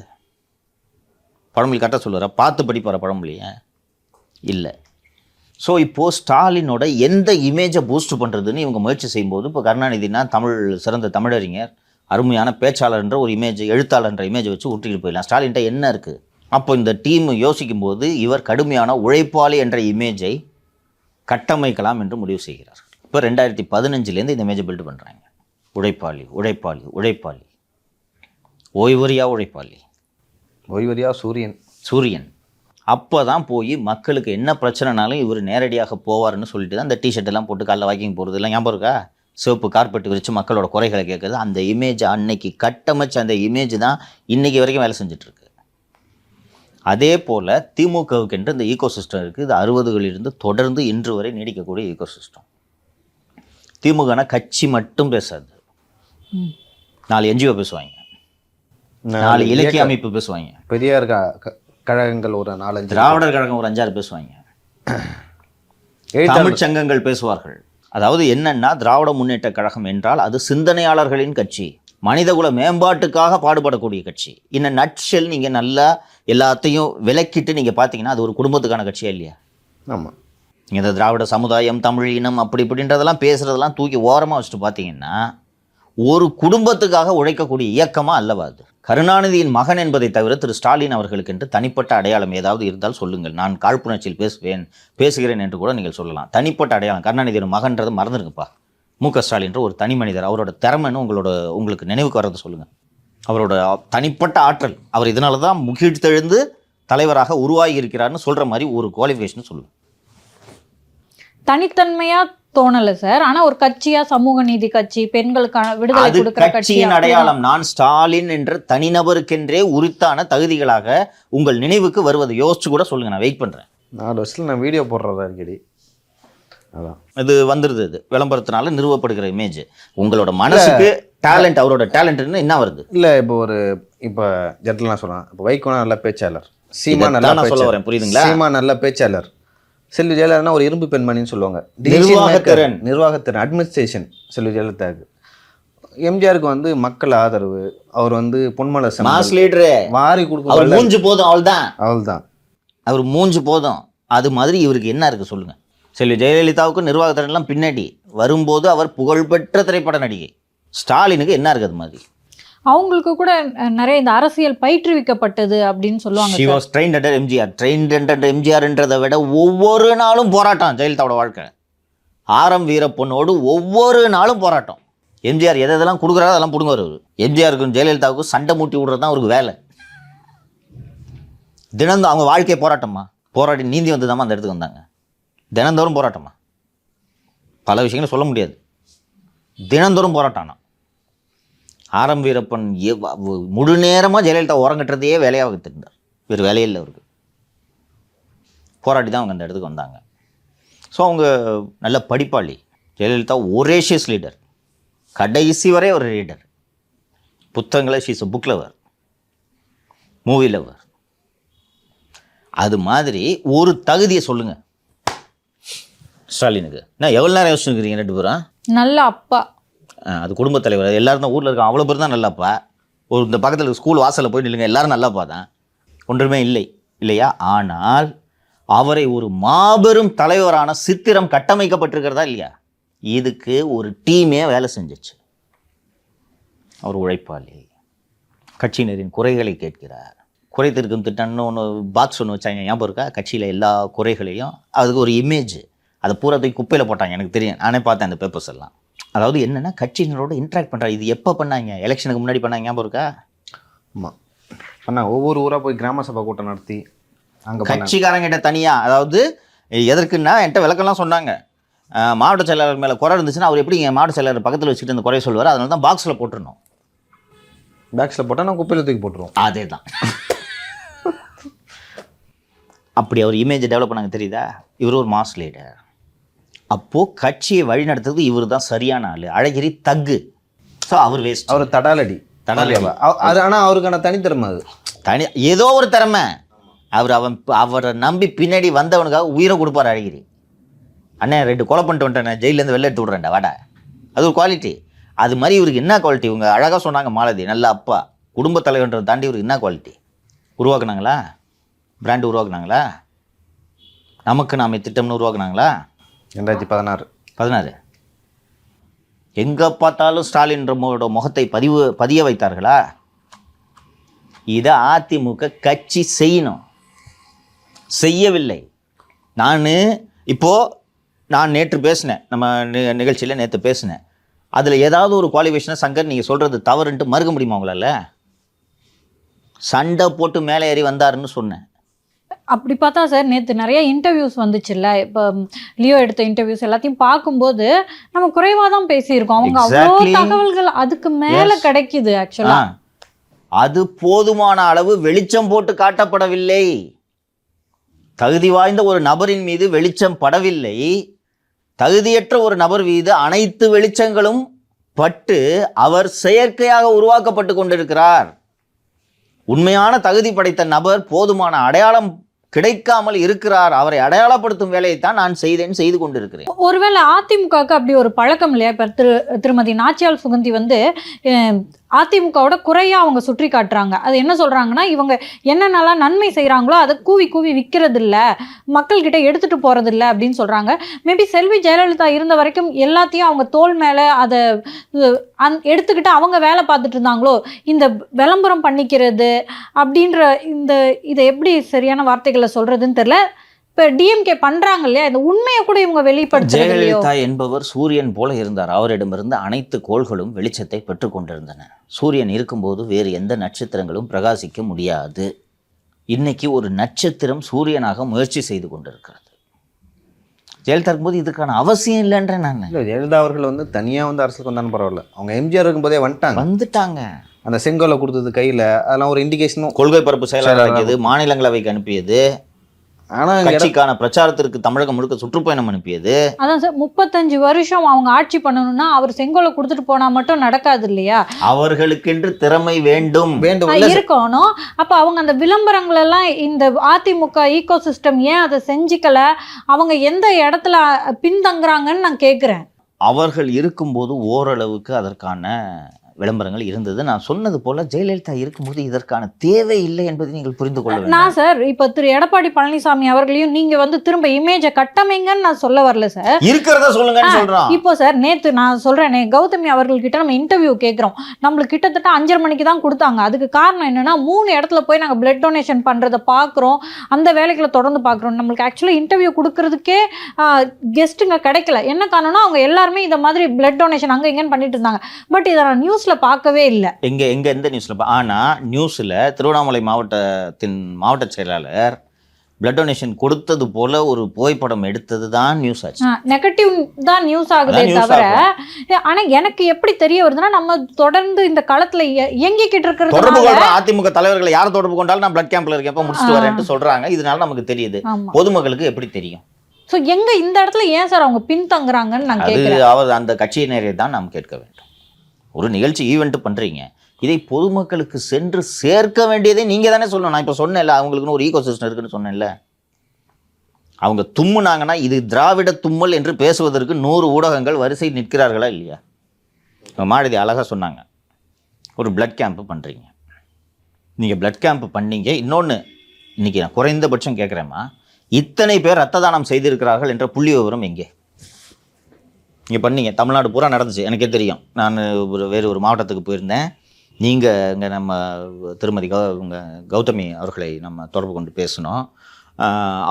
பழமொழி கரெக்டாக சொல்லுவாரா? பார்த்து படிப்பார் பழமொழியை? இல்லை. ஸோ இப்போது ஸ்டாலினோட எந்த இமேஜை பூஸ்ட் பண்ணுறதுன்னு இவங்க முயற்சி செய்யும்போது, இப்போ கருணாநிதினா சிறந்த தமிழறிஞர், அருமையான பேச்சாளர்ன்ற ஒரு இமேஜ், எழுத்தாளர்ன்ற இமேஜை வச்சு ஊற்றிக்கிட்டு போயிடலாம். ஸ்டாலின்ட்ட என்ன இருக்குது? அப்போ இந்த டீம் யோசிக்கும்போது இவர் கடுமையான உழைப்பாளி என்ற இமேஜை கட்டமைக்கலாம் என்று முடிவு செய்கிறார். இப்போ 2015லேருந்து இந்த இமேஜை பில்டு பண்ணுறாங்க. உழைப்பாளி உழைப்பாளி உழைப்பாளி, ஓய்வறியா உழைப்பாளி, ஓய்வறியா சூரியன். அப்போ தான் போய் மக்களுக்கு என்ன பிரச்சனைனாலும் இவர் நேரடியாக போவார்னு சொல்லிட்டு தான் இந்த டிஷர்ட் எல்லாம் போட்டு காலைல வாக்கிங் போகிறது எல்லாம் ஞாபகம் இருக்கா? சிவப்பு கார்பெட் விரித்து மக்களோட குறைகளை கேட்குறது. அந்த இமேஜ் அன்னைக்கு கட்டமைச்ச அந்த இமேஜ் தான் இன்றைக்கி வரைக்கும் வேலை செஞ்சிட்ருக்கு. அதே போல் திமுகவுக்கு என்று இந்த ஈகோ சிஸ்டம் இருக்குது. இது 60களிலிருந்து தொடர்ந்து இன்று வரை நீடிக்கக்கூடிய ஈகோ சிஸ்டம். திமுகனா கட்சி மட்டும் பேசாது, 4 NGO பேசுவாங்க, 4 இலக்கிய அமைப்பு பேசுவாங்க, பெரியார் கழகங்கள் ஒரு 4-5, திராவிடர் கழகம் ஒரு 5-6 பேசுவாங்க, தமிழ்ச் சங்கங்கள் பேசுவார்கள். அதாவது என்னன்னா, திராவிட முன்னேற்ற கழகம் என்றால் அது சிந்தனையாளர்களின் கட்சி, மனிதகுல மேம்பாட்டுக்காக பாடுபடக்கூடிய கட்சி. இன்னும் நட்ஷெல் நீங்கள் நல்லா எல்லாத்தையும் விலக்கிட்டு நீங்கள் பார்த்தீங்கன்னா அது ஒரு குடும்பத்துக்கான கட்சியா இல்லையா? ஆமாம். நீங்கள் இந்த திராவிட சமுதாயம், தமிழ் இனம் அப்படி இப்படின்றதெல்லாம் பேசுகிறதெல்லாம் தூக்கி ஓரமாக வச்சுட்டு பார்த்தீங்கன்னா ஒரு குடும்பத்துக்காக உழைக்கக்கூடிய இயக்கமாக அல்லவா அது? கருணாநிதியின் மகன் என்பதை தவிர திரு ஸ்டாலின் அவர்களுக்கு என்று தனிப்பட்ட அடையாளம் ஏதாவது இருந்தால் சொல்லுங்கள். நான் காழ்ப்புணர்ச்சியில் பேசுகிறேன் என்று கூட நீங்கள் சொல்லலாம். தனிப்பட்ட அடையாளம் கருணாநிதியின் மகன்றது மறந்துருக்குப்பா. மு.க. ஸ்டாலின்ற ஒரு தனி மனிதர், அவரோட திறமைன்னு உங்களுக்கு நினைவுக்கு வர்றது சொல்லுங்கள். அவரோட தனிப்பட்ட ஆற்றல், அவர் இதனால தான் முகிழ்த்தெழுந்து தலைவராக உருவாகி இருக்கிறார்னு சொல்கிற மாதிரி ஒரு குவாலிஃபிகேஷன் சொல்லுங்கள். தனித்தன்மையாக தோணலை சார். ஆனால் ஒரு கட்சியாக சமூக நீதி கட்சி, பெண்களுக்கான விடுதலை கொடுக்கிற கட்சியின் அடையாளம். நான் ஸ்டாலின் என்ற தனிநபருக்கென்றே உரித்தான தகுதிகளாக உங்கள் நினைவுக்கு வருவதை யோசிச்சு கூட சொல்லுங்கள். நான் வெயிட் பண்ணுறேன். 4 வருஷத்தில் நான் வீடியோ போடுறதா அடிக்கடி. அதான் இது வந்துடுது. இது விளம்பரத்தினால நிறுவப்படுகிற இமேஜ். உங்களோட மனசுக்கு டேலண்ட், அவரோட டேலண்ட்னு என்ன வருது? இல்லை, இப்போ ஜென்ரல் நான் சொல்கிறேன். இப்போ வைகோனா நல்ல பேச்சாளர், சீமா நல்லா சொல்ல வரேன், புரியுதுங்களா? சீமா நல்ல பேச்சாளர், செல்வி ஜெயலலிதா ஒரு இரும்பு பெண்மணின்னு சொல்லுவாங்க. நிர்வாகத்திறன் அட்மினிஸ்ட்ரேஷன் செல்வி ஜெயலலிதாவுக்கு. எம்ஜிஆருக்கு வந்து மக்கள் ஆதரவு, அவர் வந்து பொன்மலை மாஸ் லீடரு, வாரி கொடுக்க மூஞ்சு போதும், அவள்தான் அவர் மூஞ்சு போதும். அது மாதிரி இவருக்கு என்ன இருக்குது சொல்லுங்கள். செல்வி ஜெயலலிதாவுக்கு நிர்வாகத்திறன்லாம் பின்னாடி வரும்போது அவர் புகழ்பெற்ற திரைப்பட நடிகை. ஸ்டாலினுக்கு என்ன இருக்குது அது மாதிரி? அவங்களுக்கு கூட நிறைய இந்த அரசியல் பயிற்றுவிக்கப்பட்டது அப்படின்னு சொல்லுவாங்க. She was trained under MGR. trained under MGRன்றதை விட ஒவ்வொரு நாளும் போராட்டம். ஜெயலலிதாவோட வாழ்க்கை ஆரம் வீரப்பொண்ணோடு ஒவ்வொரு நாளும் போராட்டம். எம்ஜிஆர் எதெல்லாம் கொடுக்குறாரோ அதெல்லாம் பிடுங்குவார் அவர். எம்ஜிஆருக்கும் ஜெயலலிதாவுக்கும் சண்டை மூட்டி விடுறது தான் அவருக்கு வேலை. தினந்தோறும் அவங்க வாழ்க்கையை போராட்டமா, போராடி நீந்தி வந்து தான் அந்த இடத்துக்கு வந்தாங்க. தினந்தோறும் போராட்டமா, பல விஷயங்களும் சொல்ல முடியாது. தினந்தோறும் போராட்டம். ஆரம் வீரப்பன் முழு நேரமாக ஜெயலலிதா உறங்கட்டுறதையே வேலையாக வகுத்திருந்தார். வேறு வேலையில் அவருக்கு போராடி தான் அவங்க அந்த இடத்துக்கு வந்தாங்க. ஸோ அவங்க நல்ல படிப்பாளி. ஜெயலலிதா ஒரேஷியஸ் லீடர், கடைசி வரை ஒரு ரீடர். புத்தகங்களை she's book lover, movie lover. அது மாதிரி ஒரு தகுதியை சொல்லுங்கள் ஸ்டாலினுக்கு. நான் எவ்வளோ நேரம் யோசிச்சுருக்கிறீங்க 2 பேரும்? நல்ல அப்பா, அது குடும்பத் தலைவர். எல்லாரும் தான் ஊரில் இருக்காங்க, அவ்வளோ பேர் தான் நல்லாப்பா. இந்த பக்கத்தில் ஸ்கூல் வாசலில் போய் நில்லுங்க, எல்லாரும் நல்லாப்பா தான். ஒன்றுமே இல்லையா? ஆனால் அவரை ஒரு மாபெரும் தலைவரான சித்திரம் கட்டமைக்கப்பட்டிருக்கிறதா இல்லையா? இதுக்கு ஒரு டீமே வேலை செஞ்சிச்சு. அவர் உழைப்பாளி, கட்சியினரின் குறைகளை கேட்கிறார், குறை திருக்கும் திட்டம்னு ஒன்று பாக்ஸ் ஒன்று வச்சாங்க, ஞாபகம் இருக்கா? கட்சியில் எல்லா குறைகளையும், அதுக்கு ஒரு இமேஜ், அதை பூராத்தையும் குப்பையில் போட்டாங்க. எனக்கு தெரியும், நானே பார்த்தேன் அந்த பேப்பர்ஸ் எல்லாம். அதாவது என்னென்னா கட்சியினரோட இன்ட்ராக்ட் பண்ணுறாங்க. இது எப்போ பண்ணாங்க? எலெக்ஷனுக்கு முன்னாடி பண்ணாங்க, ஞாபகம் இருக்கா? ஆமாம் அண்ணா, ஒவ்வொரு ஊராக போய் கிராம சபை கூட்டம் நடத்தி அங்கே கட்சிக்காரங்கிட்ட தனியாக, அதாவது எதற்குன்னா என்கிட்ட விளக்கெல்லாம் சொன்னாங்க. மாவட்ட செயலாளர் மேலே குறை இருந்துச்சுன்னா அவர் எப்படி எங்கள் மாவட்ட செயலாளர் பக்கத்தில் வச்சுக்கிட்டு அந்த குறைய சொல்லுவார். அதனால தான் பாக்ஸில் போட்டுருணும். பேக்ஸில் போட்டால் நான் குப்பையில் தூக்கி போட்டுருவோம். அதே தான். அப்படி அவர் இமேஜை டெவலப் பண்ணாங்க, தெரியுதா? இவர் ஒரு மாஸ் லீடர். அப்போது கட்சியை வழி நடத்துறது இவர் தான் சரியான ஆள். அழகிரி தக்கு. ஸோ அவர் வேஸ்ட். அவர் தடாலடி. அது ஆனால் அவருக்கான தனித்திறமை. அது ஏதோ ஒரு திறமை. அவரை நம்பி பின்னாடி வந்தவனுக்காக உயிரை கொடுப்பார் அழகிரி. அண்ணே 2 கொலை பண்ணிட்டு வந்துட்டேன், ஜெயிலேருந்து வெளில எடுத்து விட்றேன்டா வாடா. அது ஒரு குவாலிட்டி. அது மாதிரி இவருக்கு என்ன குவாலிட்டி? இவங்க அழகாக சொன்னாங்க, மாலதி நல்ல அப்பா, குடும்ப தலைவன்றதை தாண்டி இவருக்கு என்ன குவாலிட்டி உருவாக்குனாங்களா? பிராண்டு உருவாக்குனாங்களா? நமக்கு நாம திட்டம்னு உருவாக்குனாங்களா? 2016 எங்கே பார்த்தாலும் ஸ்டாலின் முகத்தை பதிய வைத்தார்களா? இதை அதிமுக கட்சி செய்யணும், செய்யவில்லை. நான் நேற்று பேசினேன், நம்ம நிகழ்ச்சியில் நேற்று பேசினேன். அதில் ஏதாவது ஒரு குவாலிஃபிகேஷனை சங்கர் நீங்கள் சொல்கிறது தவறுன்ட்டு மறுக்க முடியுமா உங்களால்? சண்டை போட்டு மேலே ஏறி வந்தாருன்னு சொன்னேன். அப்படி பார்த்தா சார், நேற்று நிறைய இன்டர்வியூஸ் வந்துச்சுல்ல, இப்போ லியோ எடுத்த இன்டர்வியூஸ் எல்லாத்தையும் பார்க்கும்போது நம்ம குறைவாக தான் பேசியிருக்கோம். அவங்க அவ்வளோ தகவல்கள் அதுக்கு மேலே கிடைக்குது. ஆக்சுவலாக அது போதுமான அளவு வெளிச்சம் போட்டு காட்டப்படவில்லை. தகுதி வாய்ந்த ஒரு நபரின் மீது வெளிச்சம் படவில்லை. தகுதியற்ற ஒரு நபர் மீது அனைத்து வெளிச்சங்களும் பட்டு அவர் செயற்கையாக உருவாக்கப்பட்டு கொண்டிருக்கிறார். உண்மையான தகுதி படைத்த நபர் போதுமான அடையாளம் கிடைக்காமல் இருக்கிறார். அவரை அடையாளப்படுத்தும் வேலையைத்தான் நான் செய்து கொண்டிருக்கிறேன். ஒருவேளை அதிமுகவுக்கு அப்படி ஒரு பழக்கம் இல்லையா? இப்போ திருமதி நாச்சியால் சுகந்தி வந்து அதிமுகவோட குறையா அவங்க சுற்றி காட்டுறாங்க. அது என்ன சொல்றாங்கன்னா, இவங்க என்னென்னலாம் நன்மை செய்கிறாங்களோ அதை கூவி கூவி விற்கிறது இல்லை, மக்கள்கிட்ட எடுத்துட்டு போறது இல்லை அப்படின்னு சொல்றாங்க. மேபி செல்வி ஜெயலலிதா இருந்த வரைக்கும் எல்லாத்தையும் அவங்க தோள் மேலே அதை எடுத்துக்கிட்டு அவங்க வேலை பார்த்துட்டு இருந்தாங்களோ, இந்த விளம்பரம் பண்ணிக்கிறது அப்படின்ற இதை எப்படி சரியான வார்த்தைகளை சொல்றதுன்னு தெரியல. இப்போ டிஎம்கே பண்றாங்க இல்லையா, இந்த உண்மையை கூட இவங்க வெளிப்படுத்த. ஜெயலலிதா என்பவர் சூரியன் போல இருந்தார். அவரிடமிருந்து அனைத்து கோள்களும் வெளிச்சத்தை பெற்றுக்கொண்டிருந்தன. சூரியன் இருக்கும்போது வேறு எந்த நட்சத்திரங்களும் பிரகாசிக்க முடியாது. இன்னைக்கு ஒரு நட்சத்திரம் சூரியனாக முயற்சி செய்து கொண்டிருக்கிறது. ஜெயலலிதா இருக்கும்போது இதுக்கான அவசியம் இல்லைன்ற நான். ஜெயலலிதா அவர்கள் வந்து தனியாக வந்து அரசுக்கு வந்தாலும் பரவாயில்ல, அவங்க எம்ஜிஆர் இருக்கும்போதே வந்துட்டாங்க. அந்த செங்கோலை கொடுத்தது கையில், அதெல்லாம் ஒரு இண்டிகேஷனும். கொள்கை பரப்பு செயலாளர் மாநிலங்களவைக்கு அனுப்பியது, ஆனால் கட்சிக்கான பிரச்சாரத்திற்கு தமிழகம் முழுக்க சுற்றுப்பயணம் அனுப்பியது. அதான் சார், 35 வருஷம் அவங்க ஆட்சி பண்ணணும்னா அவர் செங்கோலை கொடுத்துட்டு போனா மட்டும் நடக்காது இல்லையா? அவர்களுக்கென்று திறமை வேண்டும் இருக்கணும். அப்ப அவங்க அந்த விளம்பரங்கள் எல்லாம் இந்த அதிமுக ஈகோ சிஸ்டம் ஏன் அதை செஞ்சுக்கல? அவங்க எந்த இடத்துல பின்தங்குறாங்கன்னு நான் கேட்குறேன். அவர்கள் இருக்கும்போது ஓரளவுக்கு அதற்கான விளம்பரங்கள் இருந்தது. நான் சொன்னது போல ஜெயலலிதா இருக்கும்போது இதற்கான தேவை இல்லை என்பதை நீங்கள் புரிந்து கொள்ள வேண்டும். நான் சார் இப்போ திரு எடப்பாடி பழனிசாமி அவர்களையும் நீங்க வந்து திரும்ப இமேஜை கட்டமைங்கன்னு நான் சொல்ல வரல சார், இருக்கிறத சொல்லுங்கன்னு சொல்றேன். இப்போ சார் நேற்று நான் சொல்றேன், கௌதமி அவர்கள்கிட்ட நம்ம இன்டர்வியூ கேட்குறோம். நம்மளுக்கு கிட்டத்தட்ட 5:30 மணிக்கு தான் கொடுத்தாங்க. அதுக்கு காரணம் என்னன்னா 3 இடத்துல போய் நாங்கள் பிளட் டொனேஷன் பண்றதை பார்க்குறோம், அந்த வேலைகளை தொடர்ந்து பார்க்குறோம். நம்மளுக்கு ஆக்சுவலி இன்டர்வியூ கொடுக்கறதுக்கே கெஸ்ட்டுங்க கிடைக்கல. என்ன காரணம்னா அவங்க எல்லாருமே இந்த மாதிரி பிளட் டொனேஷன் அங்கே இங்கேன்னு பண்ணிட்டு இருந்தாங்க. பட் இதை நான் நியூஸ்ல பார்க்கவே இல்லை. எங்க எந்த நியூஸ்ல? ஆனா நியூஸ்ல திருவண்ணாமலை மாவட்டத்தின் மாவட்ட செயலாளர் பிளட் டொனேஷன் கொடுத்தது போல ஒரு புகைப்படம் எடுத்தது தான் நியூஸ் ஆச்சு. நெகட்டிவ் தான் நியூஸ் ஆகுதே தவிர, ஆனா எனக்கு எப்படி தெரிய வருதுன்னா, நம்ம தொடர்ந்து இந்த களத்துல இயங்கிக்கிட்டு இருக்கிறது. தொடர்பு கொள்ற அதிமுக தலைவர்களை யார் தொடர்பு கொண்டாலும் நான் பிளட் கேம்ப்ல இருக்கேன் முடிச்சுட்டு வரேன்னு சொல்றாங்க. இதனால நமக்கு தெரியுது, பொதுமக்களுக்கு எப்படி தெரியும்? ஸோ எங்க இந்த இடத்துல ஏன் சார் அவங்க பின்தங்குறாங்கன்னு நான் கேட்கிறேன். அவர் அந்த கட்சியினரை தான் நாம் கேட்க வேண்டும். ஒரு நிகழ்ச்சி ஈவெண்ட் பண்ணுறீங்க, இதை பொதுமக்களுக்கு சென்று சேர்க்க வேண்டியதை நீங்கள் தானே சொல்லணும். நான் இப்போ சொன்னேன்ல, அவங்களுக்குன்னு ஒரு ஈகோ சிஸ்டம் இருக்குன்னு சொன்னேன்ல. அவங்க தும்முனாங்கன்னா இது திராவிட தும்மல் என்று பேசுவதற்கு 100 ஊடகங்கள் வரிசை நிற்கிறார்களா இல்லையா? மாலதி அழகாக சொன்னாங்க, ஒரு பிளட் கேம்ப் பண்ணுறீங்க, நீங்கள் பிளட் கேம்ப் பண்ணீங்க. இன்னொன்று இன்றைக்கி நான் குறைந்தபட்சம் கேட்குறேம்மா, இத்தனை பேர் ரத்த தானம் செய்திருக்கிறார்கள் என்ற புள்ளி விவரம் எங்கே? இங்கே பண்ணீங்க, தமிழ்நாடு பூரா நடந்துச்சு, எனக்கே தெரியும். நான் வேறு ஒரு மாவட்டத்துக்கு போயிருந்தேன். நீங்கள் இங்கே நம்ம திருமதி கௌதமி அவர்களை நம்ம தொடர்பு கொண்டு பேசினோம்.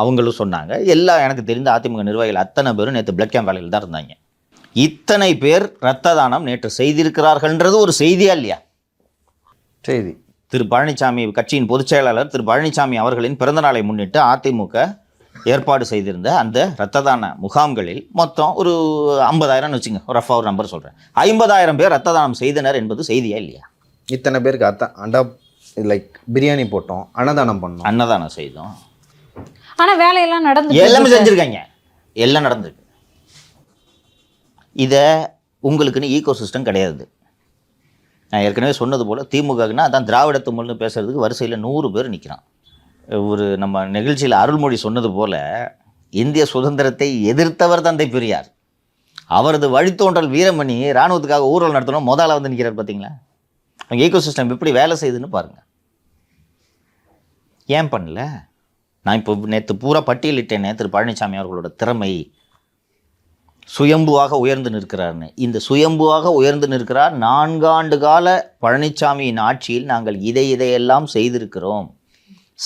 அவங்களும் சொன்னாங்க, எல்லாம் எனக்கு தெரிந்த அதிமுக நிர்வாகிகள் அத்தனை பேரும் நேற்று பிளட் கேம்ப் வேலையில் தான் இருந்தாங்க. இத்தனை பேர் ரத்த தானம் நேற்று செய்திருக்கிறார்கள்ன்றது ஒரு செய்தியா இல்லையா? செய்தி. திரு பழனிசாமி கட்சியின் பொதுச் செயலாளர் திரு பழனிசாமி அவர்களின் பிறந்தநாளை முன்னிட்டு அதிமுக ஏற்பாடு செய்திருந்த அந்த இரத்த தான முகாம்களில் மொத்தம் ஒரு 50,000 வச்சுங்க, ஒரு ரஃபாக ஒரு நம்பர் சொல்கிறேன், 50,000 பேர் ரத்த தானம் செய்தனர் என்பது செய்தியா இல்லையா? இத்தனை பேருக்கு லைக் பிரியாணி போட்டோம், அன்னதானம் பண்ணோம், அன்னதானம் செய்தோம், ஆனால் வேலையெல்லாம் நடந்து எல்லாமே செஞ்சுருக்காங்க, எல்லாம் நடந்திருக்கு. இதை உங்களுக்குன்னு ஈகோ சிஸ்டம் கிடையாது. நான் ஏற்கனவே சொன்னது போல் திமுகனா அதான் திராவிட தும்மல்னு பேசுகிறதுக்கு வரிசையில் 100 பேர் நிற்கிறான். ஒரு நம்ம நிகழ்ச்சியில் அருள்மொழி சொன்னது போல் இந்திய சுதந்திரத்தை எதிர்த்தவர் தந்தை பெரியார். அவரது வழித்தோன்றல் வீரமணி இராணுவத்துக்காக ஊர்வலம் நடத்தணும், முதல்ல வந்து நிற்கிறார். பார்த்தீங்களா அவங்க ஈகோ சிஸ்டம் எப்படி வேலை செய்யுதுன்னு பாருங்கள். ஏன் பண்ணல? நான் இப்போ நேற்று பூரா பட்டியலிட்டேனே திரு பழனிசாமி அவர்களோட திறமை, சுயம்புவாக உயர்ந்து நிற்கிறார்னு. இந்த சுயம்புவாக உயர்ந்து நிற்கிறார். 4 ஆண்டு கால பழனிசாமியின் ஆட்சியில் நாங்கள் இதையெல்லாம் செய்திருக்கிறோம்,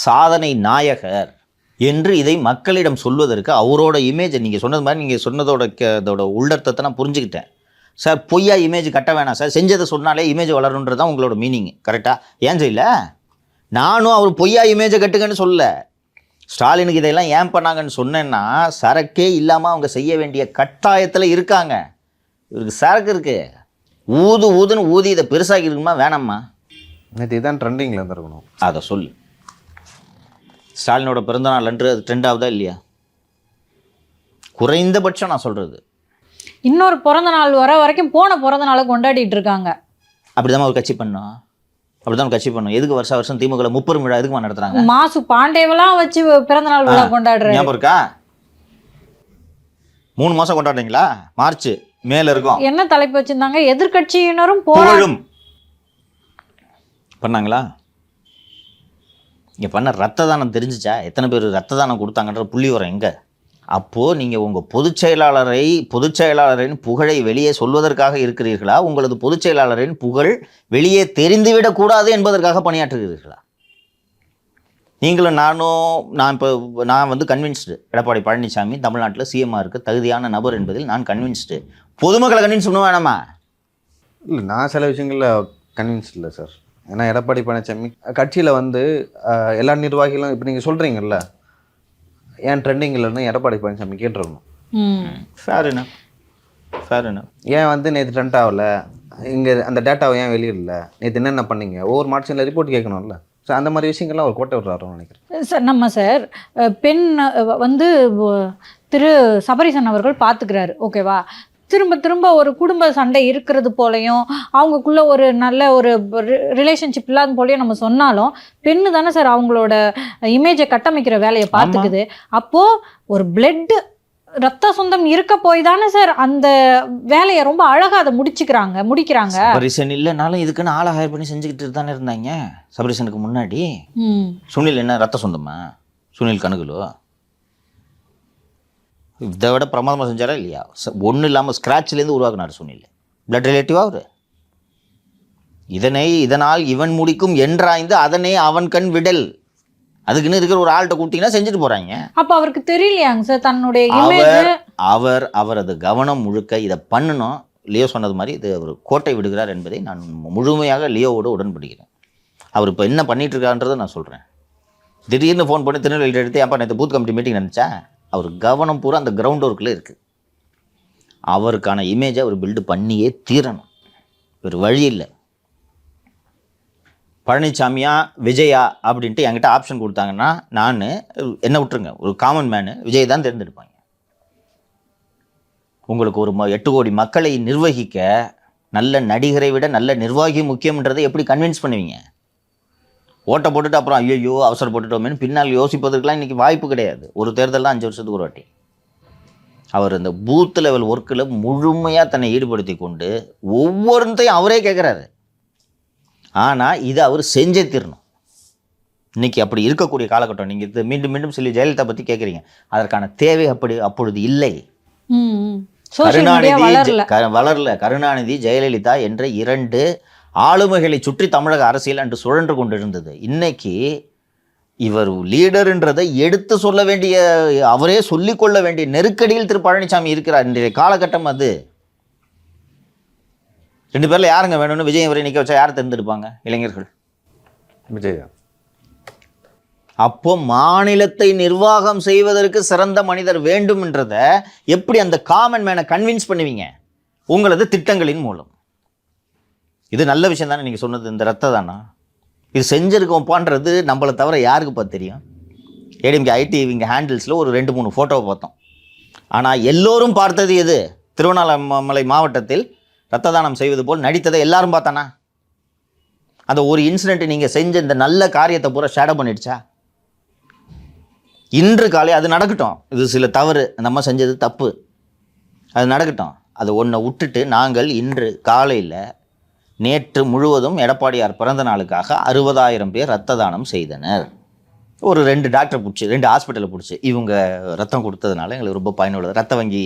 சாதனை நாயகர் என்று இதை மக்களிடம் சொல்வதற்கு அவரோட இமேஜை நீங்கள் சொன்னது மாதிரி நீங்கள் சொன்னதோட உள்ளர்த்தத்தை நான் புரிஞ்சுக்கிட்டேன். சார் பொய்யா இமேஜ் கட்ட வேணாம் சார், செஞ்சதை சொன்னாலே இமேஜ் வளருன்றது தான் உங்களோட மீனிங், கரெக்டாக? ஏன் செய்யல? நானும் அவர் பொய்யா இமேஜை கட்டுங்கன்னு சொல்லலை. ஸ்டாலினுக்கு இதெல்லாம் ஏன் பண்ணாங்கன்னு சொன்னேன்னா, சரக்கே இல்லாமல் அவங்க செய்ய வேண்டிய கட்டாயத்தில் இருக்காங்க. இவருக்கு சரக்கு இருக்கு, ஊதுன்னு ஊதி இதை பெருசாகி இருக்குமா வேணாம்மா? நேற்று இதான் ட்ரெண்டிங்கில் இருந்திருக்கணும். அதை சொல்லு. ஸ்டாலினோட பிறந்தநாள் அன்று அது ட்ரெண்ட் ஆகுதா இல்லையா? குறைந்தபட்சம் நான் சொல்கிறது. இன்னொரு பிறந்த நாள் வர வரைக்கும் போன பிறந்த நாளை கொண்டாடிட்டு இருக்காங்க. அப்படிதான் ஒரு கட்சி பண்ணோம், அப்படிதான் ஒரு கட்சி பண்ணோம். எதுக்கு வருஷம் திமுக 30 விழா எதுக்கு நடத்துறாங்க? மாசு பாண்டேவெல்லாம் வச்சு பிறந்த நாள் விழா கொண்டாடுறேன். ஞாபகம் இருக்கா? 3 மாசம் கொண்டாடுறீங்களா? மார்ச் மேல இருக்கும். என்ன தலைப்பு வச்சிருந்தாங்க? எதிர்கட்சியினரும் புகழும் பண்ணாங்களா? இங்கே பண்ண ரத்த தானம் தெரிஞ்சிச்சா? எத்தனை பேர் ரத்த தானம் கொடுத்தாங்கன்ற புள்ளி வரும் எங்கே? அப்போது நீங்கள் உங்கள் பொதுச் செயலாளரின் புகழை வெளியே சொல்வதற்காக இருக்கிறீர்களா? உங்களது பொதுச் செயலாளரின் புகழ் வெளியே தெரிந்துவிடக்கூடாது என்பதற்காக பணியாற்றுகிறீர்களா? நீங்களும் நான் வந்து கன்வின்ஸ்டு எடப்பாடி பழனிசாமி தமிழ்நாட்டில் சிஎம்மாக இருக்க தகுதியான நபர் என்பதில் நான் கன்வின்ஸ்டு. பொதுமக்களை கன்வின்ஸ் பண்ண வேணாமா? இல்லை, நான் சில விஷயங்களில் கன்வின்ஸ்ட் இல்லை சார். ஏன்னா எடப்பாடி பழனிசாமி கட்சியில் வந்து எல்லா நிர்வாகிகளும் இப்போ நீங்கள் சொல்கிறீங்கல்ல, ஏன் ட்ரெண்டிங் இல்லைன்னு எடப்பாடி பழனிசாமி கேட்டிருக்கணும். ஃபேர் என்ன ஏன் வந்து நேற்று ட்ரெண்ட் ஆகலை, இங்கே அந்த டேட்டாவை ஏன் வெளியிடல, நேற்று என்னென்ன பண்ணீங்க, ஒவ்வொரு மார்ச்சில் ரிப்போர்ட் கேட்கணும்ல. ஸோ அந்த மாதிரி விஷயங்கள்லாம் ஒரு கோட்டை விடுறாருன்னு நினைக்கிறேன் சார். நம்ம சார் பெண் வந்து திரு சபரீசன் அவர்கள் பார்த்துக்கிறாரு, ஓகேவா? திரும்ப திரும்ப ஒரு குடும்ப சண்டை இருக்கிறது போலையும் அவங்களுக்குள்ள ஒரு நல்ல ஒரு ரிலேஷன்ஷிப் இல்லாத போலையும் நம்ம சொன்னாலும் பெண்ணு தானே சார் அவங்களோட இமேஜை கட்டமைக்கிற வேலையை பார்த்துக்குது. அப்போது ஒரு பிளட் ரத்த சொந்தம் இருக்க போய் தானே சார் அந்த வேலையை ரொம்ப அழகாக அதை முடிக்கிறாங்க. சபரீசன் இல்லைனாலும் இதுக்குன்னு ஆளை ஹையர் பண்ணி செஞ்சுக்கிட்டு தானே இருந்தாங்க. சபரீசனுக்கு முன்னாடி சுனில் என்ன ரத்த சொந்தமா? சுனில் கனகுலோ இதை விட பிரமாதமாக செஞ்சாரா இல்லையா? ஒன்றும் இல்லாமல் ஸ்க்ராட்ச்லேருந்து உருவாக்குனார் சுனில். பிளட் ரிலேட்டிவாக அவர். இதனால் இவன் முடிக்கும் என்றாய்ந்து அதனை அவன் கண் விடல். அதுக்குன்னு இருக்கிற ஒரு ஆள்கிட்ட கூட்டிங்கன்னா செஞ்சுட்டு போகிறாங்க. அப்போ அவருக்கு தெரியலையாங்க சார் தன்னுடைய அவரது கவனம் முழுக்க இதை பண்ணணும். லியோ சொன்னது மாதிரி இது அவர் கோட்டை விடுகிறார் என்பதை நான் முழுமையாக லியோவோடு உடன்படுகிறேன். அவர் இப்போ என்ன பண்ணிட்டு இருக்காருன்றதை நான் சொல்கிறேன். திடீர்னு ஃபோன் பண்ணி திருநெல்வேலி எடுத்து ஏன்ப்பா நேற்று பூத் கமிட்டி மீட்டிங் நினச்சா, அவர் கவனம் பூரா அந்த கிரவுண்ட் ஒர்க்கில் இருக்குது. அவருக்கான இமேஜை அவர் பில்டு பண்ணியே தீரணும், ஒரு வழி இல்லை. பழனிசாமியா விஜயா அப்படின்ட்டு என்கிட்ட ஆப்ஷன் கொடுத்தாங்கன்னா நான் என்ன விட்டுருங்க, ஒரு காமன் மேனு விஜய் தான் தேர்ந்தெடுப்பாங்க. உங்களுக்கு ஒரு 8 கோடி மக்களை நிர்வகிக்க நல்ல நடிகரை விட நல்ல நிர்வாகி முக்கியம்ன்றதை எப்படி கன்வின்ஸ் பண்ணுவீங்க? ஓட்டை போட்டுட்டு அப்புறம் ஐயோ அவசரப்பட்டுட்டோமேனு பின்னால் யோசிப்பதற்கெலாம் இன்றைக்கி வாய்ப்பு கிடையாது. ஒரு தேர்தல் தான் 5 வருஷத்துக்கு ஒரு வாட்டி. அவர் இந்த பூத் லெவல் ஒர்க்கில் முழுமையாக தன்னை ஈடுபடுத்தி கொண்டு ஒவ்வொருத்தையும் அவரே கேட்குறாரு. ஆனால் இதை அவர் செஞ்சே தீரணும். இன்னைக்கு அப்படி இருக்கக்கூடிய காலகட்டம். நீங்கள் இது மீண்டும் மீண்டும் சொல்லி ஜெயலலிதா பற்றி கேட்குறீங்க, அதற்கான தேவை அப்பொழுது இல்லை. சோஷியல் மீடியா வளரல. வளரல. கருணாநிதி, ஜெயலலிதா என்ற 2 ஆளுமைகளை சுற்றி தமிழக அரசியல் அன்று சுழன்று கொண்டிருந்தது. இன்னைக்கு இவர் லீடர்ன்றதை எடுத்து சொல்ல வேண்டிய, அவரே சொல்லிக்கொள்ள வேண்டிய நெருக்கடியில் திரு பழனிசாமி இருக்கிறார். இன்றைய காலகட்டம் அது. 2 பேர்ல யாருங்க வேணும்னு விஜய் வரை நிற்க வச்சா யார் தேர்ந்தெடுப்பாங்க? இளைஞர்கள். விஜய். அப்போ மாநிலத்தை நிர்வாகம் செய்வதற்கு சிறந்த மனிதர் வேண்டும் என்றதை எப்படி அந்த காமன் மேனை கன்வின்ஸ் பண்ணுவீங்க? உங்களது திட்டங்களின் மூலம். இது நல்ல விஷயம் தானே நீங்கள் சொன்னது. இந்த ரத்த தானா இது செஞ்சுருக்கோம்பான்றது நம்மளை தவிர யாருக்குப்பா தெரியும்? ஏடிஎம்கே ஐடி இவங்க ஹேண்டில்ஸில் ஒரு 2-3 ஃபோட்டோவை பார்த்தோம். ஆனால் எல்லோரும் பார்த்தது எது? திருவண்ணாமலை மாவட்டத்தில் ரத்த தானம் செய்வது போல் நடித்ததை எல்லாரும் பார்த்தானா? அந்த ஒரு இன்சிடென்ட் நீங்கள் செஞ்ச இந்த நல்ல காரியத்தை பூரா ஷேடோ பண்ணிடுச்சா? இன்று காலை அது நடக்கட்டும். இது சில தவறு, நம்ம செஞ்சது தப்பு, அது நடக்கட்டும். அது ஒன்றை விட்டுட்டு நாங்கள் இன்று காலையில் நேற்று முழுவதும் எடப்பாடியார் பிறந்த நாளுக்காக 60,000 பேர் ரத்த தானம் செய்தனர். ஒரு 2 டாக்டர் பிடிச்சி, 2 ஹாஸ்பிட்டலில் பிடிச்சி, இவங்க ரத்தம் கொடுத்ததுனால எங்களுக்கு ரொம்ப பயனுள்ளது, ரத்த வங்கி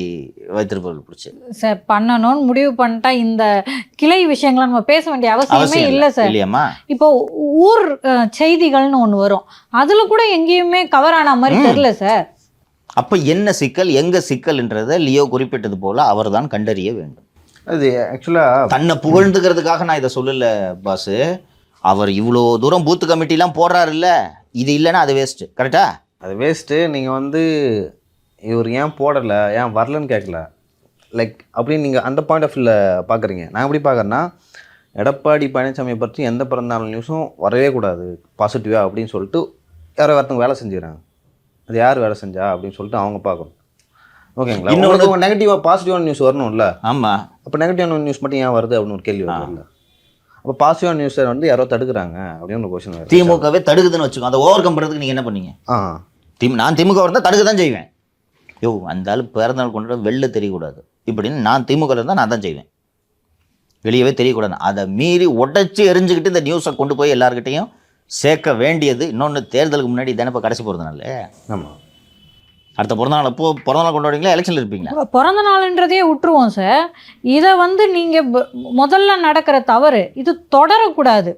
வைத்திருப்பவர்கள் பிடிச்சி சார் பண்ணணும்னு முடிவு பண்ணிட்டா இந்த கிளை விஷயங்களை நம்ம பேச வேண்டிய அவசியமே இல்லை சார். இல்லையாம்மா? இப்போ ஊர் செய்திகள்னு ஒன்று வரும், அதில் கூட எங்கேயுமே கவர் ஆன மாதிரி தெரியல சார். அப்போ என்ன சிக்கல், எங்கே சிக்கல்ன்றதை லியோ குறிப்பிட்டது போல அவர் தான் கண்டறிய வேண்டும். அது ஆக்சுவலாக தன்னை புகழ்ந்துக்கிறதுக்காக நான் இதை சொல்லலை பாஸு. அவர் இவ்வளோ தூரம் பூத்து கமிட்டிலாம் போடுறாரு இல்லை, இது இல்லைன்னா அது வேஸ்ட்டு. கரெக்டா? அது வேஸ்ட்டு. நீங்கள் வந்து இவர் ஏன் போடலை, ஏன் வரலன்னு கேட்கல. லைக் அப்படின்னு நீங்கள் அந்த பாயிண்ட் ஆஃப் வியூவில் பார்க்குறீங்க. நான் எப்படி பார்க்குறேன்னா, எடப்பாடி பழனிசாமியை பற்றி எந்த பிறந்தநாள் நியூஸும் வரவே கூடாது பாசிட்டிவாக அப்படின்னு சொல்லிட்டு யாரோ ஒருத்தவங்க வேலை செஞ்சுக்கிறாங்க. அது யார் வேலை செஞ்சா அப்படின்னு சொல்லிட்டு அவங்க பார்க்கணும். ஓகேங்களா? இன்னொரு நெகட்டிவாக பாசிட்டிவான நியூஸ் வரணும்ல. ஆமாம். அப்போ நெகட்டிவான நியூஸ் மட்டும் ஏன் வருது அப்படின்னு ஒரு கேள்வி வரும்ல. அப்போ பாசிட்டிவான நியூஸை வந்து யாரோ தடுக்கிறாங்க அப்படின்னு ஒரு கொஸ்டின் வருது. திமுகவே தடுக்குதுன்னு வச்சுக்கோ, அதை ஓவர் கம் பண்ணுறதுக்கு நீங்கள் என்ன பண்ணீங்க? நான் திமுக இருந்தால் தடுக்க தான் செய்வேன். அந்த ஆள் பிறந்தநாள் கொண்டு வெளில தெரியக்கூடாது இப்படின்னு நான் திமுக இருந்தால் நான் தான் செய்வேன். வெளியவே தெரியக்கூடாது. அதை மீறி உடைச்சி எரிஞ்சுக்கிட்டு இந்த நியூஸை கொண்டு போய் எல்லாருக்கிட்டையும் சேர்க்க வேண்டியது. இன்னொன்று, தேர்தலுக்கு முன்னாடி தானே இப்போ கடைசி பிறந்தநாள். ஆமாம். அடுத்த பிறந்தநாள் அப்போ பிறந்தநாள் கொண்டாடுவீங்களா, எலெக்ஷனில் இருப்பீங்களா? பிறந்த நாள்ன்றதே விட்டுருவோம் சார். இதை வந்து நீங்கள் முதல்ல நடக்கிற தவறு இது தொடரக்கூடாது.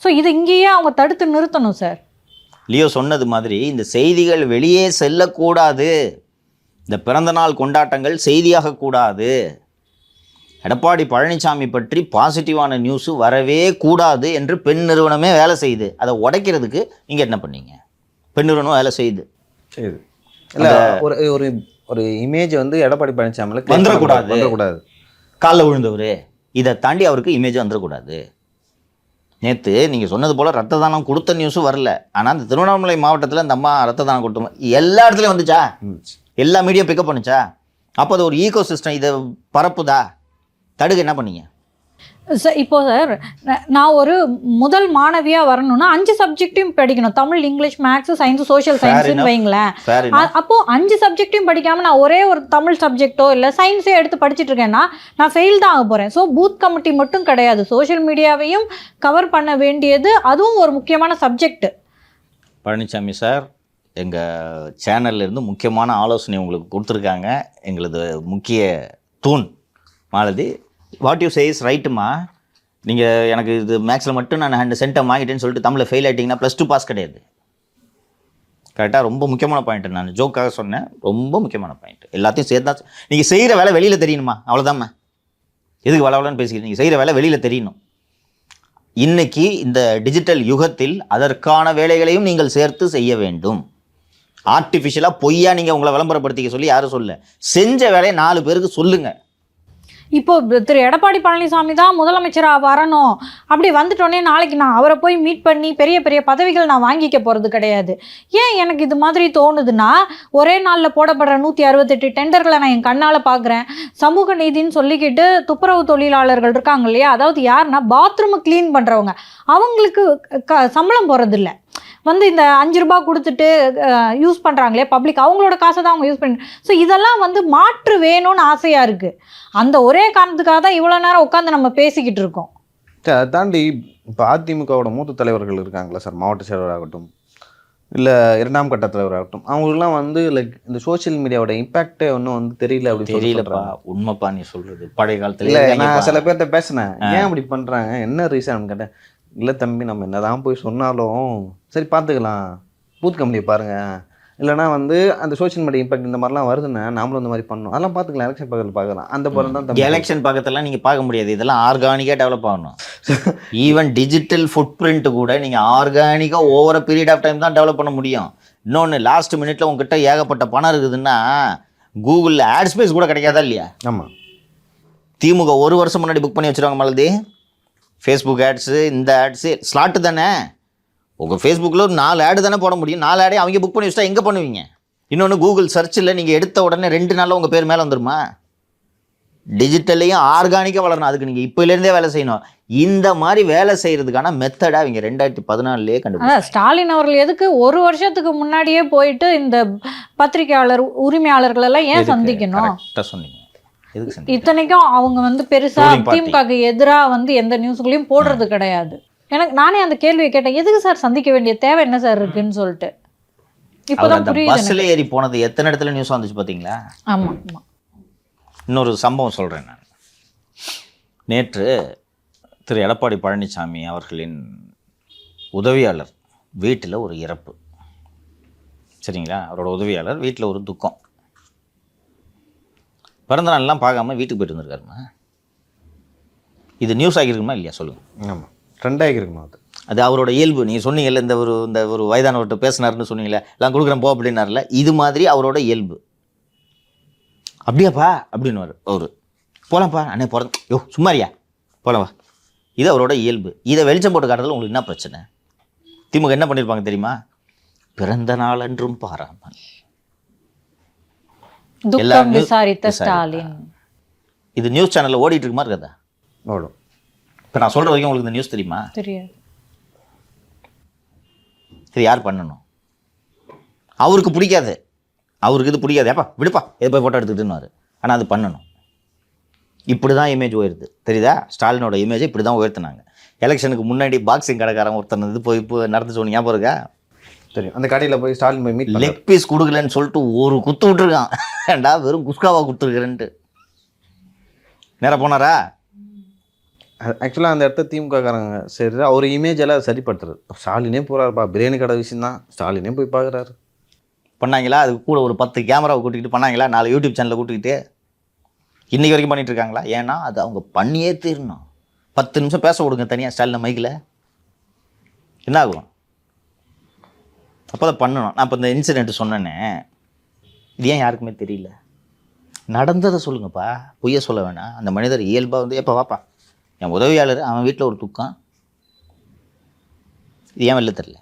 ஸோ இதை இங்கேயே அவங்க தடுத்து நிறுத்தணும் சார். லியோ சொன்னது மாதிரி இந்த செய்திகள் வெளியே செல்லக்கூடாது. இந்த பிறந்தநாள் கொண்டாட்டங்கள் செய்தியாக கூடாது. எடப்பாடி பழனிசாமி பற்றி பாசிட்டிவான நியூஸு வரவே கூடாது என்று பெண் நிறுவனமே வேலை செய்யுது. அதை உடைக்கிறதுக்கு நீங்கள் என்ன பண்ணீங்க? பெண் நிறுவனம் வேலை செய்யுது. சரி, இல்லை ஒரு ஒரு ஒரு இமேஜ் வந்து எடப்பாடி பழனிசாமியில் வந்துடக்கூடாது. காலில் விழுந்தவர், இதை தாண்டி அவருக்கு இமேஜ் வந்துடக்கூடாது. நேற்று நீங்கள் சொன்னது போல் ரத்த தானம் கொடுத்த நியூஸும் வரல. ஆனால் அந்த திருவண்ணாமலை மாவட்டத்தில் அந்த அம்மா ரத்த தானம் கொடுத்த எல்லா இடத்துலையும் வந்துச்சா? எல்லா மீடியா பிக்கப் பண்ணுச்சா? அப்போ அது ஒரு ஈகோ சிஸ்டம். இதை பரப்புதா? தடுக்க என்ன பண்ணீங்க? சார் இப்போ சார் நான் ஒரு முதல் மாணவியாக வரணும்னா 5 சப்ஜெக்டையும் படிக்கணும். Tamil, English, maths, science, social சயின்ஸ்னு வைங்களேன். அப்போது 5 சப்ஜெக்டையும் படிக்காமல் நான் ஒரே ஒரு தமிழ் சப்ஜெக்டோ இல்லை சயின்ஸே எடுத்து படிச்சுட்டு இருக்கேன்னா நான் ஃபெயில் தான் ஆக போகிறேன். ஸோ பூத் கமிட்டி மட்டும் கிடையாது, சோஷியல் மீடியாவையும் கவர் பண்ண வேண்டியது அதுவும் ஒரு முக்கியமான சப்ஜெக்ட். பழனிசாமி சார் எங்கள் சேனல்லேருந்து முக்கியமான ஆலோசனை உங்களுக்கு கொடுத்துருக்காங்க. எங்களது முக்கிய தூண் Malathi. What you say is ரைட்டுமா. நீங்கள் எனக்கு இது மேக்ஸில் மட்டும் நான் சென்டம் வாங்கிட்டேன்னு சொல்லிட்டு தமிழில் ஃபெயில் ஆகிட்டிங்கன்னா +2 பாஸ் கிடையாது. கரெக்டாக? ரொம்ப முக்கியமான பாயிண்ட். நான் ஜோக்காக சொன்னேன், ரொம்ப முக்கியமான பாயிண்ட். எல்லாத்தையும் சேர்த்தா நீங்கள் செய்கிற வேலை வெளியில் தெரியணுமா? அவ்வளோதாம்மா. எதுக்கு வளவலன்னு பேசிக்கிட்டு நீங்கள் செய்கிற வேலை வெளியில் தெரியணும். இன்றைக்கி இந்த டிஜிட்டல் யுகத்தில் அதற்கான வேலைகளையும் நீங்கள் சேர்த்து செய்ய வேண்டும். ஆர்டிஃபிஷியலாக பொய்யா நீங்கள் உங்களை விளம்பரப்படுத்திக்க சொல்லி யாரும் சொல்ல. செஞ்ச வேலையை 4 பேருக்கு சொல்லுங்கள். இப்போ திரு எடப்பாடி பழனிசாமி தான் முதலமைச்சராக வரணும், அப்படி வந்துட்டோன்னே நாளைக்கு நான் அவரை போய் மீட் பண்ணி பெரிய பெரிய பதவிகள் நான் வாங்கிக்க போகிறது கிடையாது. ஏன் எனக்கு இது மாதிரி தோணுதுன்னா, ஒரே நாளில் போடப்படுற 168 டெண்டர்களை நான் என் கண்ணால் பார்க்குறேன். சமூக நீதின்னு சொல்லிக்கிட்டு துப்புரவு தொழிலாளர்கள் இருக்காங்க இல்லையா, அதாவது யாருன்னா பாத்ரூமை க்ளீன் பண்ணுறவங்க, அவங்களுக்கு சம்பளம் போகிறதில்ல. வந்து இந்த 5 ரூபாய் கொடுத்துட்டு யூஸ் பண்ணுறாங்களே பப்ளிக், அவங்களோட காசை தான் அவங்க யூஸ் பண்ணி. ஸோ இதெல்லாம் வந்து மாற்று வேணும்னு ஆசையாக இருக்குது. அந்த ஒரே காரணத்துக்காக தான் இவ்வளோ நேரம் உட்காந்து நம்ம பேசிக்கிட்டு இருக்கோம். அதை தாண்டி இப்போ அதிமுகவோட மூத்த தலைவர்கள் இருக்காங்களா சார், மாவட்ட செயலராகட்டும், இல்லை 2ஆம் கட்ட தலைவராகட்டும், அவங்களுக்குலாம் வந்து லைக் இந்த சோஷியல் மீடியாவோட இம்பேக்டே ஒன்றும் வந்து தெரியல அப்படின்னு தெரியலப்பா, உண்மைப்பா நீ சொல்றது. பழைய காலத்துல இல்லை நான் இருக்காங்கப்பா. சில பேர்கிட்ட பேசினேன், ஏன் அப்படி பண்ணுறாங்க, என்ன ரீசன் கேட்டேன். இல்லை தம்பி, நம்ம என்னதான் போய் சொன்னாலும் சரி பார்த்துக்கலாம், பூத் கம்பெனியை பாருங்கள், இல்லைனா வந்து அந்த சோஷியல் மீடியா இம்பாக்ட் இந்த மாதிரிலாம் வருதுன்னா நாமளும் இந்த மாதிரி பண்ணணும், அதெல்லாம் பார்த்துக்கலாம், எலெக்ஷன் பக்கத்தில் பார்க்கலாம். அந்த படம் தான் தம்பி. எலெக்ஷன் பக்கத்தெல்லாம் நீங்கள் பார்க்க முடியாது, இதெல்லாம் ஆர்கானிக்காக டெவலப் ஆகணும். ஈவன் டிஜிட்டல் ஃபுட் பிரிண்ட் கூட நீங்கள் ஆர்கானிக்காக ஓவர பீரியட் ஆஃப் டைம் தான் டெவலப் பண்ண முடியும். இன்னொன்று, லாஸ்ட் மினிட்ல உங்ககிட்ட ஏகப்பட்ட பணம் இருக்குதுன்னா கூகுளில் ஆட் ஸ்பேஸ் கூட கிடைக்காதா இல்லையா? ஆமாம். திமுக 1 வருஷம் முன்னாடி புக் பண்ணி வச்சுருவாங்க மலதி. ஃபேஸ்புக் ஆட்ஸு, இந்த ஆட்ஸு ஸ்லாட்டு தானே. உங்கள் ஃபேஸ்புக்கில் ஒரு 4 ஆடு தானே போட முடியும். 4 ஆடே அவங்க புக் பண்ணி வச்சுட்டா எங்கே பண்ணுவீங்க? இன்னொன்று, கூகுள் சர்ச்சில் நீங்கள் எடுத்த உடனே 2 நாளில் உங்கள் பேர் மேலே வந்துருமா? டிஜிட்டல்லையும் ஆர்கானிக்காக வளரணும். அதுக்கு நீங்கள் இப்போலேருந்தே வேலை செய்யணும். இந்த மாதிரி வேலை செய்கிறதுக்கான மெத்தடாக அவங்க 2014 கண்டுபிடிச்சாங்க. ஸ்டாலின் அவர்கள் எதுக்கு 1 வருஷத்துக்கு முன்னாடியே போயிட்டு இந்த பத்திரிகையாளர் உரிமையாளர்கள் எல்லாம் ஏன் சந்திக்கணும்? கரெக்டாக சொன்னீங்க. எதுக்கு சந்திக்கணும்? இத்தனைக்கும் அவங்க வந்து பெருசா திமுகக்கு எதிராக வந்து எந்த நியூஸ்களையும் போடுறது கிடையாது. எனக்கு நானே அந்த கேள்வியை கேட்டேன், எதுக்கு சார் சந்திக்க வேண்டிய தேவை என்ன சார் இருக்குன்னு சொல்லிட்டு. இப்போதான் புரியுது. பஸ்ஸில் ஏறி போனது எத்தனை இடத்துல நியூஸ் வந்துச்சு பார்த்தீங்களா? ஆமா ஆமா. இன்னொரு சம்பவம் சொல்கிறேன் நான். நேற்று திரு எடப்பாடி பழனிசாமி அவர்களின் உதவியாளர் வீட்டில் ஒரு இறப்பு. சரிங்களா? அவரோட உதவியாளர் வீட்டில் ஒரு துக்கம். பிறந்த நாள்லாம் பார்க்காம வீட்டுக்கு போயிட்டு வந்திருக்காருமா. இது நியூஸ் ஆகியிருக்குமா இல்லையா சொல்லுங்கள்? ஆமாம், ட்ரெண்டாகி இருக்குமா? அது அவரோட இயல்பு. நீங்கள் சொன்னீங்கல்ல, இந்த ஒரு வயதானவர்கிட்ட பேசினாருன்னு சொன்னீங்களே, எல்லாம் கொடுக்குறேன் போ அப்படின்னார்ல, இது மாதிரி அவரோட இயல்பு. அப்படியாப்பா அப்படின்னுவார் அவர். போகலாம்ப்பா அண்ணே போகிறது, யோ சும்மாரியா போகலாம்ப்பா. இது அவரோட இயல்பு. இதை வெளிச்சம் போட்டு காட்டுறதுல உங்களுக்கு என்ன பிரச்சனை? திமுக என்ன பண்ணியிருப்பாங்க தெரியுமா? பிறந்த நாள் என்றும் பாராமல் துக்கம் விசாரித்த ஸ்டாலின். இது நியூஸ் சேனலில் ஓடிட்டு இருக்குமா இருக்காதா? ஓடும். இப்போ நான் சொல்கிற வரைக்கும் உங்களுக்கு இந்த நியூஸ் தெரியுமா? தெரியாது. இது யார் பண்ணணும்? அவருக்கு பிடிக்காது, அவருக்கு இது பிடிக்காது. ஏப்பா விடுப்பா, எது போய் ஃபோட்டோ எடுத்துக்கிட்டுன்னு. ஆனால் அது பண்ணணும். இப்படி தான் இமேஜ் உயருது, தெரியுதா? ஸ்டாலினோட இமேஜை இப்படி தான் உயர்த்தினாங்க. எலெக்ஷனுக்கு முன்னாடி பாக்ஸிங் கடைக்காரன் ஒருத்தன் இது போய் இப்போ நடந்து சொன்னீங்க, ஞாபகம் இருக்கா? தெரியும். அந்த கடையில் போய் ஸ்டாலின் போய் மீட் லெக் பீஸ் கொடுக்கலன்னு சொல்லிட்டு ஒரு குத்து விட்டுருக்கான். ஏண்டா வெறும் குஸ்காவா கொடுத்துருக்குறேன்ட்டு நேராக போனாரா? ஆக்சுவலாக அந்த இடத்த திமுககாரங்க சரி அவர் இமேஜ் எல்லாம் சரிப்படுத்துறது. ஸ்டாலினே போகிறாருப்பா, பிரியாணி கடை விஷயம் தான், ஸ்டாலினே போய் பார்க்குறாரு. பண்ணாங்களா? அதுக்கு கூட ஒரு 10 கேமராவை கூட்டிகிட்டு பண்ணாங்களா? 4 யூடியூப் சேனலை கூட்டிக்கிட்டு இன்றைக்கி வரைக்கும் பண்ணிகிட்டு இருக்காங்களா? ஏன்னா அது அவங்க பண்ணியே தீரணும். 10 நிமிஷம் பேச விடுங்க தனியாக ஸ்டாலின் மைக்கில், என்ன ஆகும்? அப்போ தான் பண்ணணும். நான் இப்போ இந்த இன்சிடென்ட் சொன்னேன்னே, இது ஏன் யாருக்குமே தெரியல? நடந்ததை சொல்லுங்கப்பா, பொய்ய சொல்ல வேணாம். அந்த மனிதர் இயல்பாக வந்து, எப்போ வாப்பா என் உதவியாளர் அவன் வீட்டில் ஒரு துக்கம், இது ஏன் வெளில தெரியல?